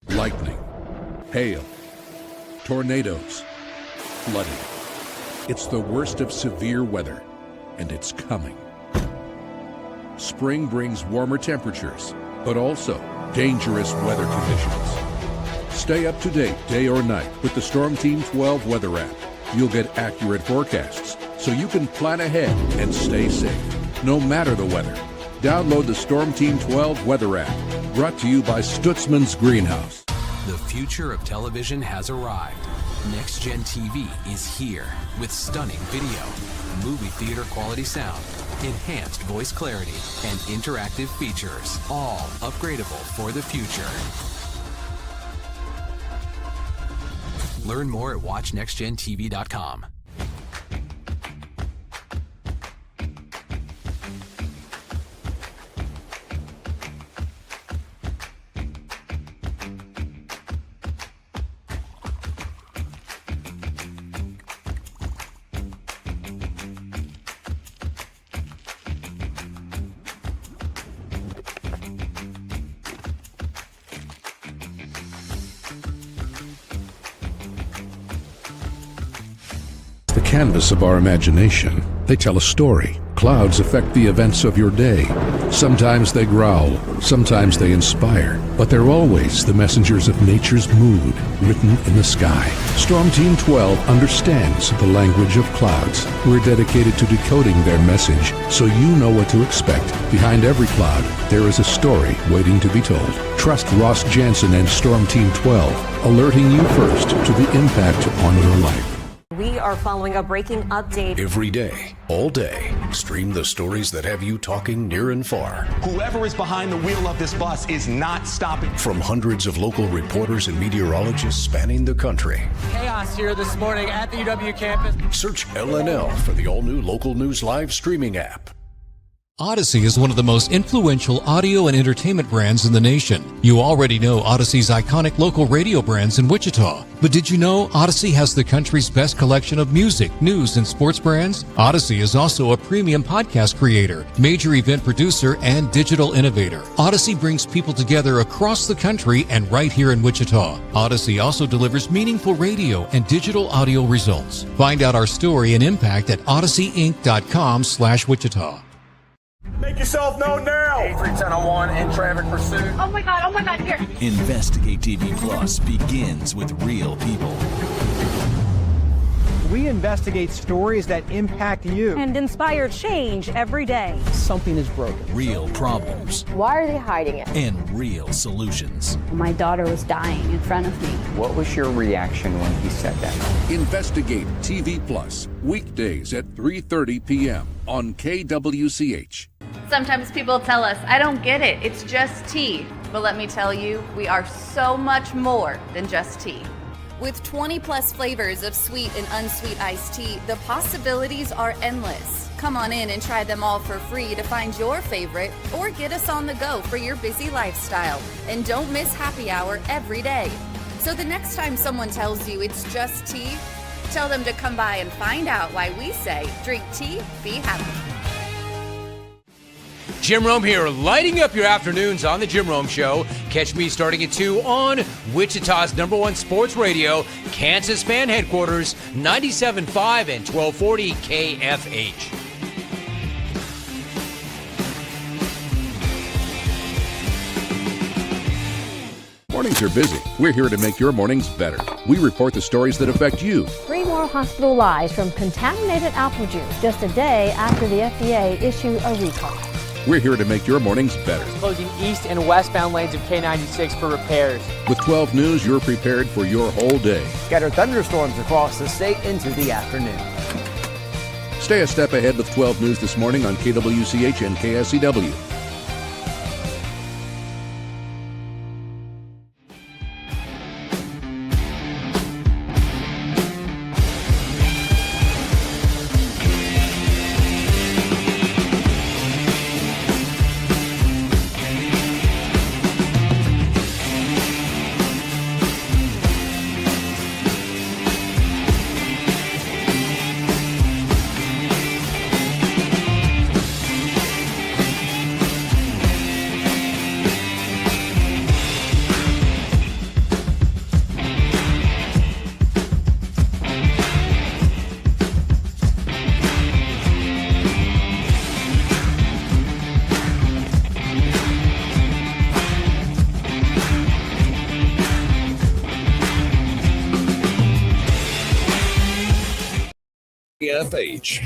Lightning, hail, tornadoes, flooding. It's the worst of severe weather, and it's coming. Spring brings warmer temperatures, but also dangerous weather conditions. Stay up to date day or night with the Storm Team 12 weather app. You'll get accurate forecasts, so you can plan ahead and stay safe, no matter the weather. Download the Storm Team 12 weather app, brought to you by Stutzman's Greenhouse. The future of television has arrived. Next Gen TV is here with stunning video, movie theater quality sound, enhanced voice clarity, and interactive features, all upgradable for the future. Learn more at watchnextgentv.com. The canvas of our imagination. They tell a story, clouds affect the events of your day. Sometimes they growl, sometimes they inspire, but they're always the messengers of nature's mood written in the sky. Storm Team 12 understands the language of clouds. We're dedicated to decoding their message so you know what to expect. Behind every cloud, there is a story waiting to be told. Trust Ross Jansen and Storm Team 12, alerting you first to the impact on your life. We are following a breaking update. Every day, all day, stream the stories that have you talking near and far. Whoever is behind the wheel of this bus is not stopping. From hundreds of local reporters and meteorologists spanning the country. Chaos here this morning at the UW campus. Search LNL for the all-new Local News Live streaming app. Odyssey is one of the most influential audio and entertainment brands in the nation. You already know Odyssey's iconic local radio brands in Wichita. But did you know Odyssey has the country's best collection of music, news, and sports brands? Odyssey is also a premium podcast creator, major event producer, and digital innovator. Odyssey brings people together across the country and right here in Wichita. Odyssey also delivers meaningful radio and digital audio results. Find out our story and impact at odysseyinc.com/Wichita. Make yourself known now. 831001 in traffic pursuit. Oh my God, here. Investigate TV Plus begins with real people. We investigate stories that impact you. And inspire change every day. Something is broken. Real problems. Why are they hiding it? And real solutions. My daughter was dying in front of me. What was your reaction when he said that? Investigate TV Plus, weekdays at 3:30 p.m. on KWCH. Sometimes people tell us, I don't get it, it's just tea. But let me tell you, we are so much more than just tea. With 20 plus flavors of sweet and unsweet iced tea, the possibilities are endless. Come on in and try them all for free to find your favorite or get us on the go for your busy lifestyle. And don't miss happy hour every day. So the next time someone tells you it's just tea, tell them to come by and find out why we say drink tea, be happy. Jim Rome here, lighting up your afternoons on The Jim Rome Show. Catch me starting at 2 on Wichita's #1 sports radio, Kansas fan headquarters, 97.5 and 1240 KFH. Mornings are busy. We're here to make your mornings better. We report the stories that affect you. 3 more hospital lies from contaminated apple juice just a day after the FDA issued a recall. We're here to make your mornings better. Closing east and westbound lanes of K96 for repairs. With 12 News, you're prepared for your whole day. Scattered thunderstorms across the state into the afternoon. Stay a step ahead with 12 News this morning on KWCH and KSCW. KFH.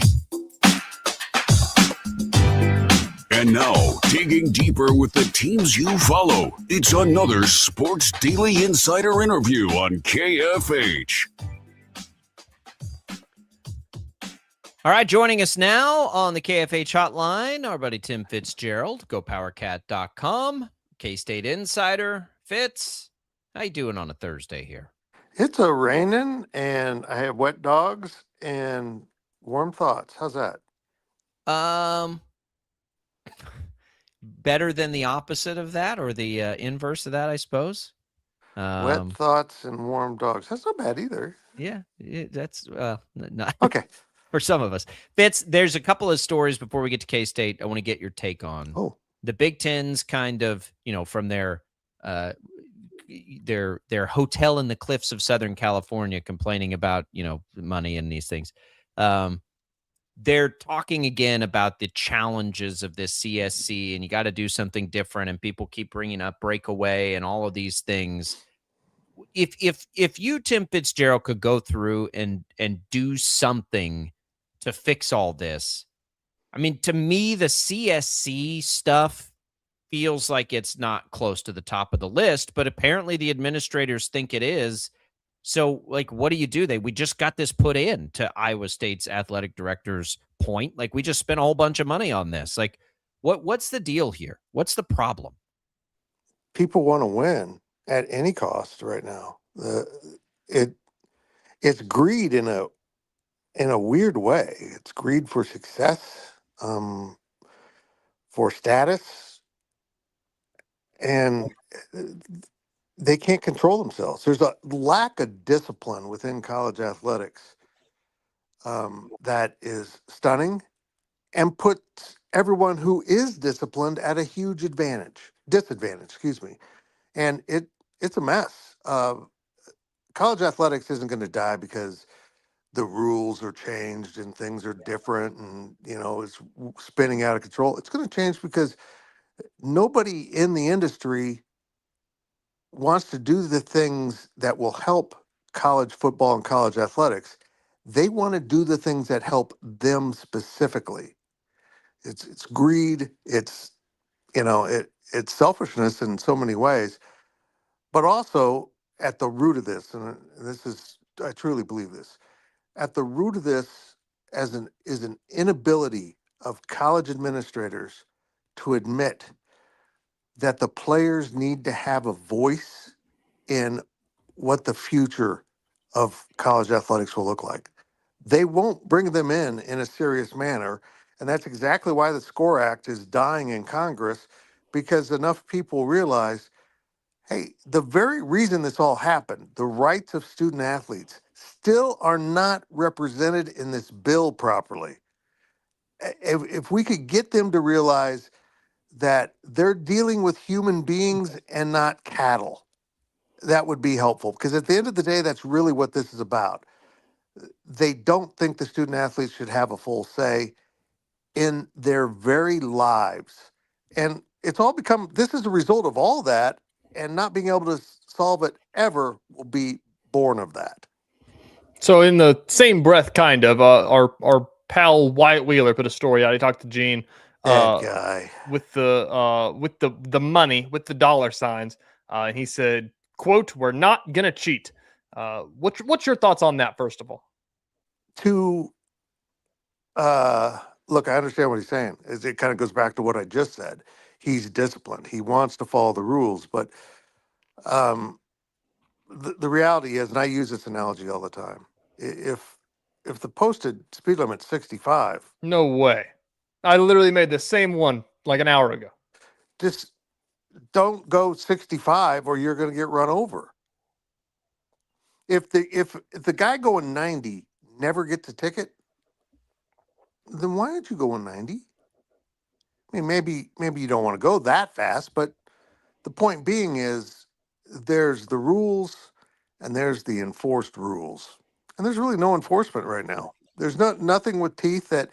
And now, digging deeper with the teams you follow, it's another Sports Daily Insider interview on KFH. All right, joining us now on the KFH hotline, our buddy Tim Fitzgerald, GoPowerCat.com, KState Insider. Fitz, how you doing on a Thursday here? It's a raining, and I have wet dogs and warm thoughts. How's that? Better than the opposite of that, or the inverse of that, I suppose. Wet thoughts and warm dogs. That's not bad either. Yeah, that's not okay for some of us. Fitz, there's a couple of stories before we get to K-State I want to get your take on. Oh, the Big Ten's kind of, from their hotel in the cliffs of Southern California complaining about, money and these things. they're talking again about the challenges of this CSC, and you got to do something different. And people keep bringing up breakaway and all of these things. If you, Tim Fitzgerald, could go through and do something to fix all this, I mean, to me, the CSC stuff feels like it's not close to the top of the list, but apparently the administrators think it is. So, like, what do? We just got this put in, to Iowa State's athletic director's point. Like, we just spent a whole bunch of money on this. Like, what's the deal here? What's the problem? People want to win at any cost right now. It's greed in a weird way. It's greed for success, for status, and they can't control themselves. There's a lack of discipline within college athletics that is stunning and puts everyone who is disciplined at a huge disadvantage, excuse me. And it's a mess. College athletics isn't going to die because the rules are changed and things are different and, it's spinning out of control. It's going to change because nobody in the industry wants to do the things that will help college football and college athletics. They want to do the things that help them specifically. It's greed. It's selfishness in so many ways, but also at the root of this, and I truly believe this, at the root of this is an inability of college administrators to admit that the players need to have a voice in what the future of college athletics will look like. They won't bring them in a serious manner, and that's exactly why the SCORE Act is dying in Congress, because enough people realize, hey, the very reason this all happened, the rights of student athletes, still are not represented in this bill properly. If we could get them to realize that they're dealing with human beings and not cattle, that would be helpful. Because at the end of the day, that's really what this is about. They don't think the student athletes should have a full say in their very lives. And it's all this is a result of all that, and not being able to solve it ever will be born of that. So in the same breath, kind of, our pal Wyatt Wheeler put a story out. He talked to Gene. That guy with the money, with the dollar signs, and he said, "quote We're not gonna cheat." What's your thoughts on that? First of all, look, I understand what he's saying. It kind of goes back to what I just said. He's disciplined. He wants to follow the rules, but the reality is, and I use this analogy all the time, if the posted speed limit's 65, no way. I literally made the same one like an hour ago. Just don't go 65 or you're going to get run over. If the guy going 90 never gets a ticket, then why aren't you going 90? I mean, maybe you don't want to go that fast, but the point being is there's the rules and there's the enforced rules. And there's really no enforcement right now. There's nothing with teeth that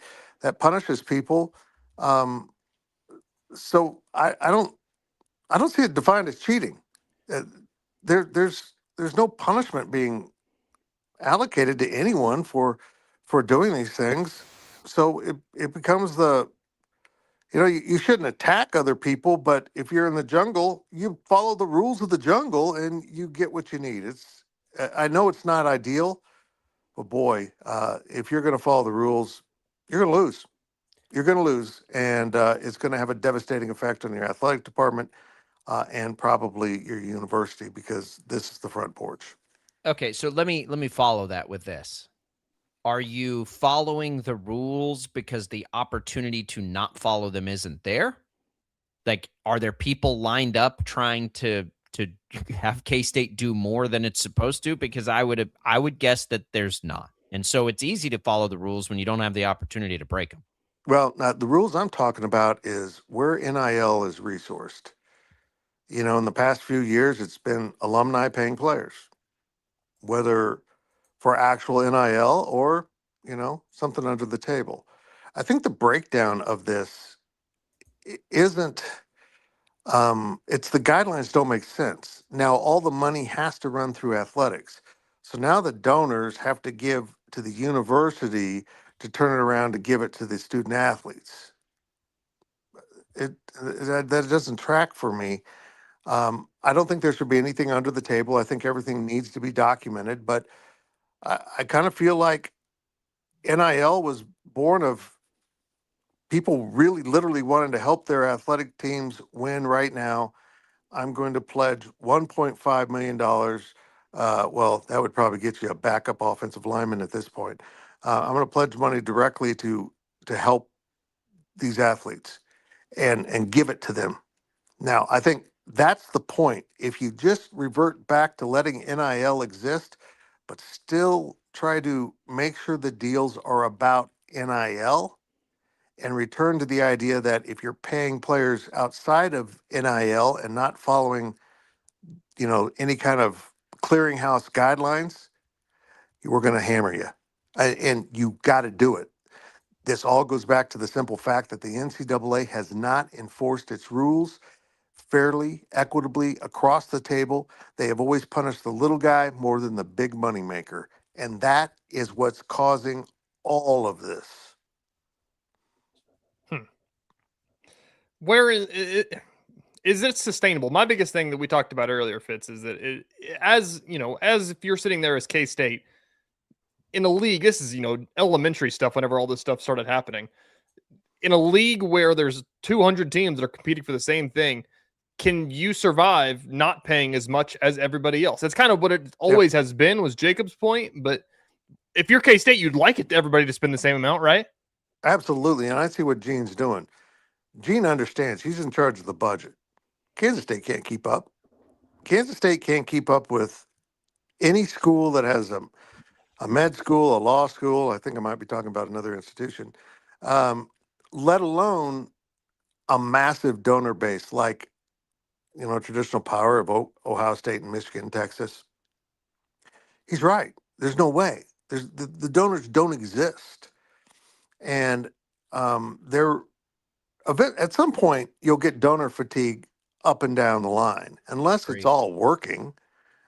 punishes people. So I don't see it defined as cheating. There's no punishment being allocated to anyone for doing these things. So it becomes you shouldn't attack other people, but if you're in the jungle, you follow the rules of the jungle and you get what you need. I know it's not ideal, but boy, if you're going to follow the rules, you're going to lose. You're going to lose, and it's going to have a devastating effect on your athletic department and probably your university, because this is the front porch. Okay, so let me follow that with this. Are you following the rules because the opportunity to not follow them isn't there? Like, are there people lined up trying to have K-State do more than it's supposed to? Because I would guess that there's not. And so it's easy to follow the rules when you don't have the opportunity to break them. Well, now the rules I'm talking about is where NIL is resourced. In the past few years, it's been alumni paying players, whether for actual NIL or, something under the table. I think the breakdown of this isn't. It's the guidelines don't make sense. Now all the money has to run through athletics, so now the donors have to give to the university to turn it around to give it to the student athletes. That doesn't track for me. I don't think there should be anything under the table. I think everything needs to be documented, but I kind of feel like NIL was born of people really literally wanting to help their athletic teams win right now. I'm going to pledge $1.5 million. Well, that would probably get you a backup offensive lineman at this point. I'm going to pledge money directly to help these athletes and give it to them. Now, I think that's the point. If you just revert back to letting NIL exist, but still try to make sure the deals are about NIL and return to the idea that if you're paying players outside of NIL and not following, any kind of clearinghouse guidelines, we're going to hammer you. And you got to do it. This all goes back to the simple fact that the NCAA has not enforced its rules fairly, equitably across the table. They have always punished the little guy more than the big money maker. And that is what's causing all of this. Where is it sustainable? My biggest thing that we talked about earlier, Fitz, is that as if you're sitting there as K-State in a league, this is, elementary stuff whenever all this stuff started happening. In a league where there's 200 teams that are competing for the same thing, can you survive not paying as much as everybody else? That's kind of what it always has been, was Jacob's point. But if you're K-State, you'd like everybody to spend the same amount, right? Absolutely. And I see what Gene's doing. Gene understands he's in charge of the budget. Kansas State can't keep up. Kansas State can't keep up with any school that has a med school, a law school. I think I might be talking about another institution, let alone a massive donor base like, traditional power of Ohio State and Michigan, Texas. He's right. There's no way. The donors don't exist. And at some point, you'll get donor fatigue up and down the line, unless it's all working.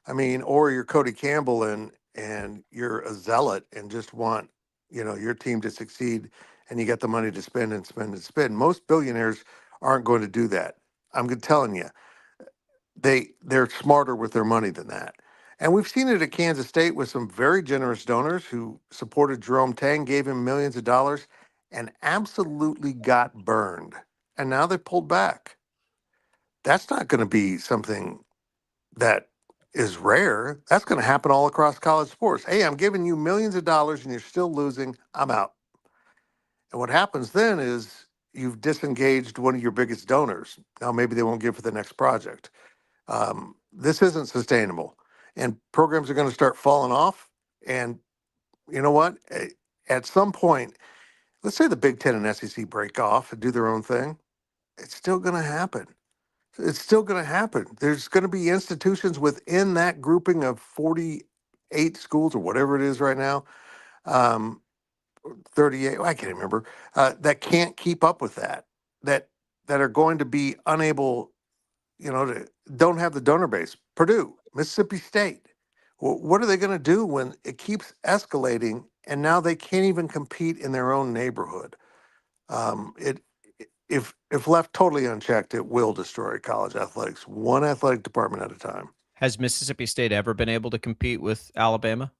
I mean, or you're Cody Campbell and you're a zealot and just want, your team to succeed, and you get the money to spend and spend and spend. Most billionaires aren't going to do that. I'm telling you, they're smarter with their money than that. And we've seen it at Kansas State with some very generous donors who supported Jerome Tang, gave him millions of dollars, and absolutely got burned. And now they pulled back. That's not going to be something that is rare. That's going to happen all across college sports. Hey, I'm giving you millions of dollars and you're still losing. I'm out. And what happens then is you've disengaged one of your biggest donors. Now maybe they won't give for the next project. This isn't sustainable. And programs are going to start falling off. And you know what? At some point, let's say the Big Ten and SEC break off and do their own thing. It's still going to happen. It's still going to happen. There's going to be institutions within that grouping of 48 schools or whatever it is right now, 38, I can't remember, that can't keep up with that are going to be unable, don't have the donor base. Purdue, Mississippi State. What are they going to do when it keeps escalating and now they can't even compete in their own neighborhood? If left totally unchecked, it will destroy college athletics, one athletic department at a time. Has Mississippi State ever been able to compete with Alabama?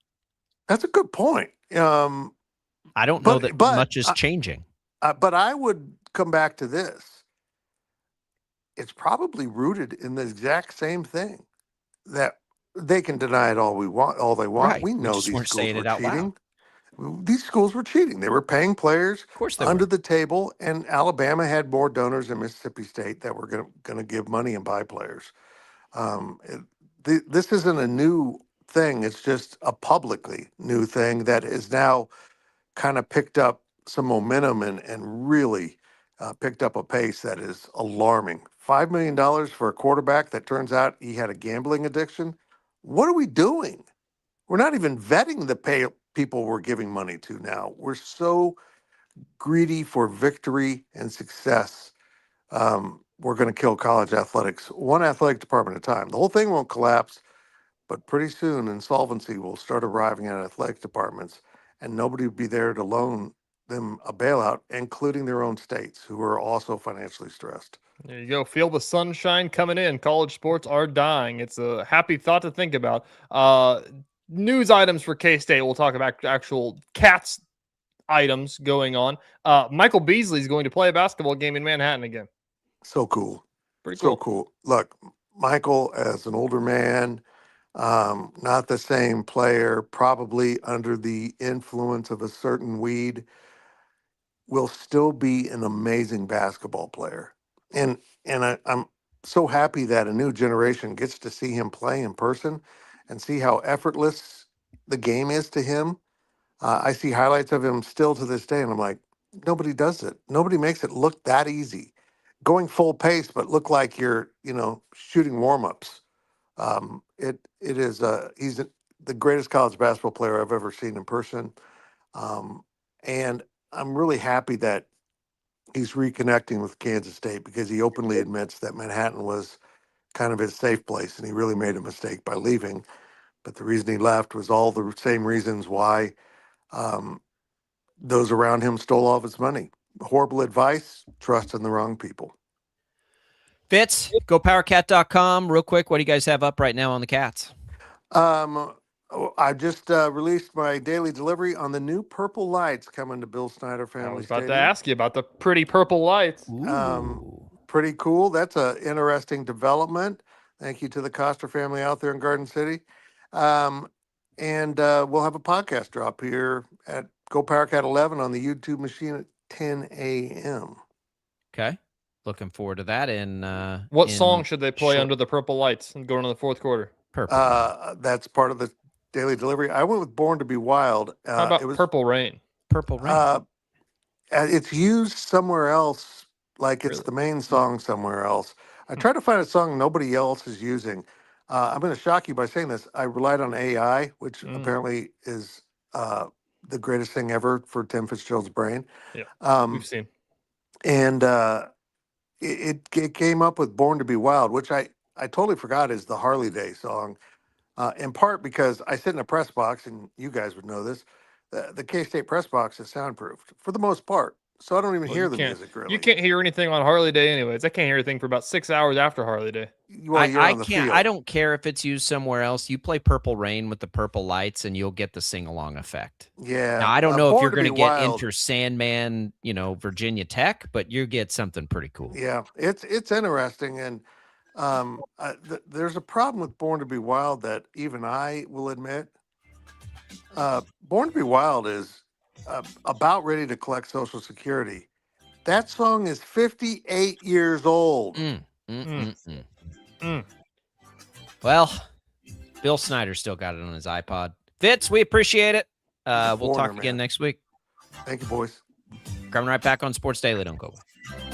That's a good point. I don't know that much is changing. But I would come back to this. It's probably rooted in the exact same thing, that they can deny it all they want. Right. We know just these weren't schools saying were it out cheating. loud. These schools were cheating. They were paying players Of course they under were. the table, and Alabama had more donors than Mississippi State that were going to give money and buy players. This isn't a new thing. It's just a publicly new thing that is now kind of picked up some momentum and really picked up a pace that is alarming. $5 million for a quarterback that turns out he had a gambling addiction. What are we doing? We're not even vetting the people we're giving money to now. We're so greedy for victory and success, we're going to kill college athletics one athletic department at a time. The whole thing won't collapse, but pretty soon insolvency will start arriving at athletic departments, and nobody will be there to loan them a bailout, including their own states, who are also financially stressed. There you go. Feel the sunshine coming in. College sports are dying. It's a happy thought to think about. News items for K-State. We'll talk about actual Cats items going on. Michael Beasley is going to play a basketball game in Manhattan again. So cool. Pretty So cool. cool. Look, Michael, as an older man, not the same player, probably under the influence of a certain weed, will still be an amazing basketball player. And I'm so happy that a new generation gets to see him play in person and see how effortless the game is to him. I see highlights of him still to this day, and I'm like, nobody does it. Nobody makes it look that easy. Going full pace, but look like you're, shooting warm-ups. It is he's the greatest college basketball player I've ever seen in person, and I'm really happy that he's reconnecting with Kansas State because he openly admits that Manhattan was kind of his safe place, and he really made a mistake by leaving. But the reason he left was all the same reasons why those around him stole all of his money. Horrible advice, trust in the wrong people. Fitz, gopowercat.com. Real quick, what do you guys have up right now on the Cats? I just released my daily delivery on the new purple lights coming to Bill Snyder Family I was about Stadium. to ask you about the pretty purple lights. Pretty cool. That's an interesting development. Thank you to the Coster family out there in Garden City. And we'll have a podcast drop here at Go Power Cat 11 on the YouTube machine at 10 a.m. Okay. Looking forward to that. And what song should they play under the purple lights and going into the fourth quarter? Purple. That's part of the daily delivery. I went with Born to Be Wild. How about Purple Rain? Purple Rain. It's used somewhere else, like it's the main song somewhere else. I tried to find a song nobody else is using. I'm going to shock you by saying this. I relied on AI, which apparently is the greatest thing ever for Tim Fitzgerald's brain. Yeah, we've seen. And it came up with Born to Be Wild, which I totally forgot is the Harley Day song, in part because I sit in a press box, and you guys would know this. The K-State press box is soundproofed for the most part, so I don't even hear the music really. You can't hear anything on Harley Day anyways. I can't hear anything for about 6 hours after Harley Day. I can't. I don't care if it's used somewhere else. You play Purple Rain with the purple lights, and you'll get the sing-along effect. Yeah. Now, I don't know if you're going to get Wild. Enter Sandman, Virginia Tech, but you get something pretty cool. Yeah, it's interesting, and there's a problem with Born to Be Wild that even I will admit. Born to Be Wild is about ready to collect Social Security. That song is 58 years old. Well, Bill Snyder still got it on his iPod. Fitz, we appreciate it. We'll talk again next week. Thank you, boys. Coming right back on Sports Daily. Don't go away.